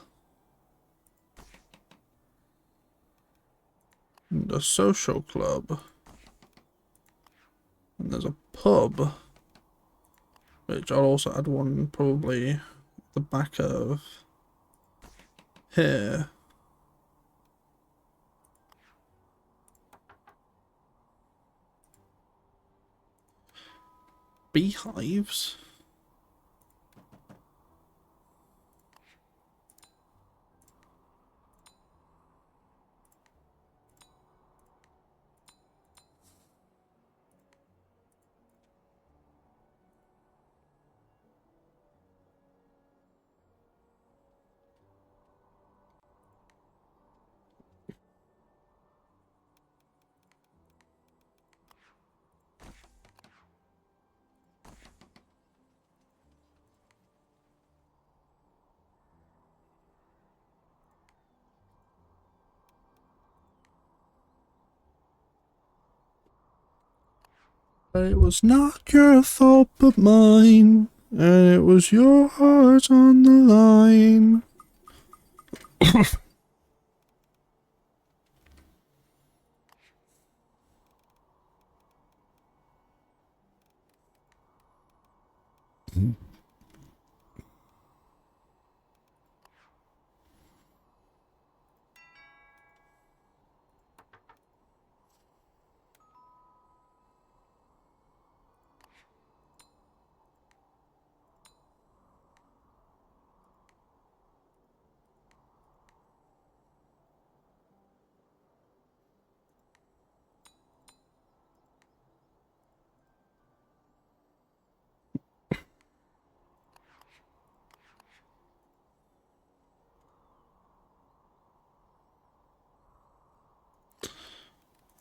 The social club. And there's a pub. Which I'll also add one probably at the back of here. Beehives. It was not your fault but mine, and it was your heart on the line.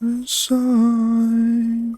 Inside.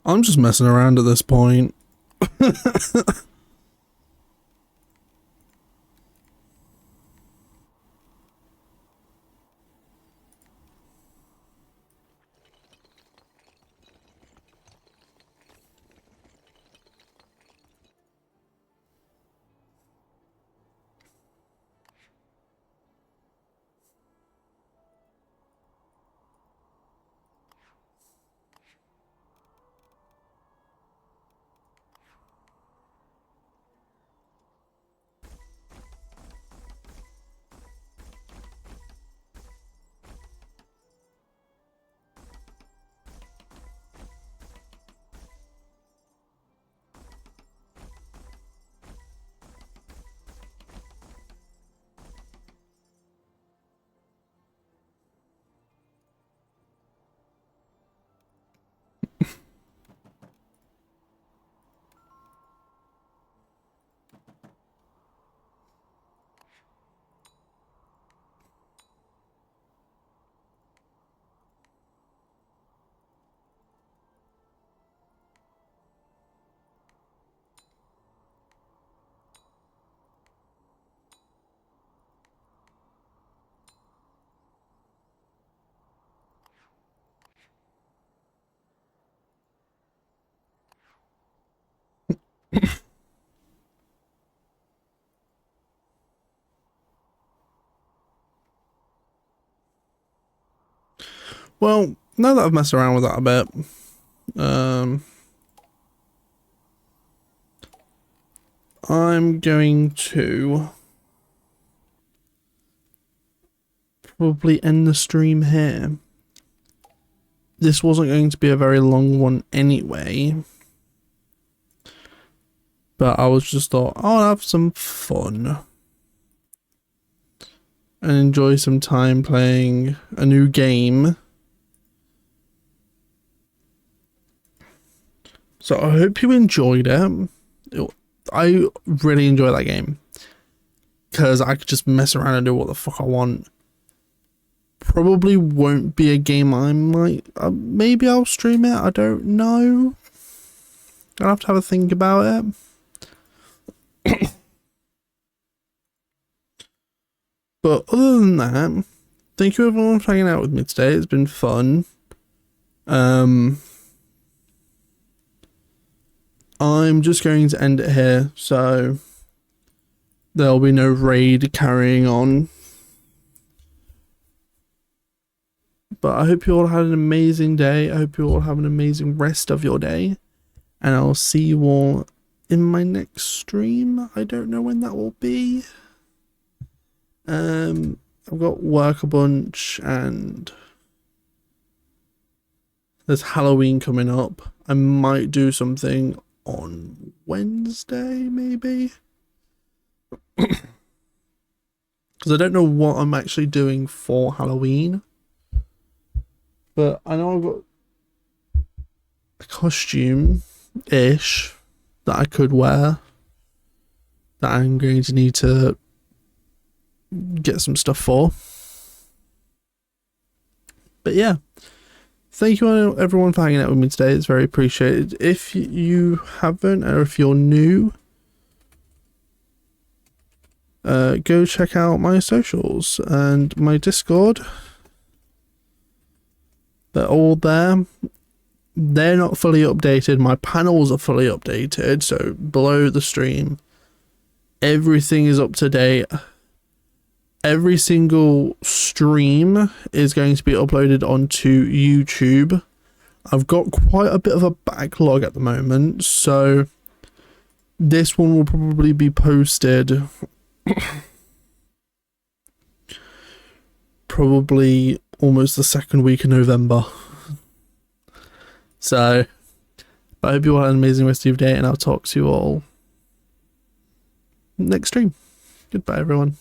I'm just messing around at this point. Well, now that I've messed around with that a bit, I'm going to probably end the stream here. This wasn't going to be a very long one anyway, but I was just thought I'll have some fun and enjoy some time playing a new game. So I hope you enjoyed it. I really enjoy that game because I could just mess around and do what the fuck I want. Probably won't be a game I might... maybe I'll stream it. I don't know. I'll have to have a think about it. But other than that, thank you everyone for hanging out with me today. It's been fun. I'm just going to end it here, so there'll be no raid carrying on. But I hope you all had an amazing day. I hope you all have an amazing rest of your day. And I'll see you all in my next stream. I don't know when that will be. I've got work a bunch and there's Halloween coming up. I might do something on Wednesday, maybe. Because I don't know what I'm actually doing for Halloween. But I know I've got a costume-ish that I could wear that I'm going to need to get some stuff for. But yeah, thank you everyone for hanging out with me today. It's very appreciated. If you haven't, or if you're new, go check out my socials and my Discord. They're all there. They're not fully updated. My panels are fully updated, so below the stream, everything is up to date. Every single stream is going to be uploaded onto YouTube. I've got quite a bit of a backlog at the moment, so this one will probably be posted probably almost the second week of November. So, but I hope you all had an amazing rest of your day, and I'll talk to you all next stream. Goodbye, everyone.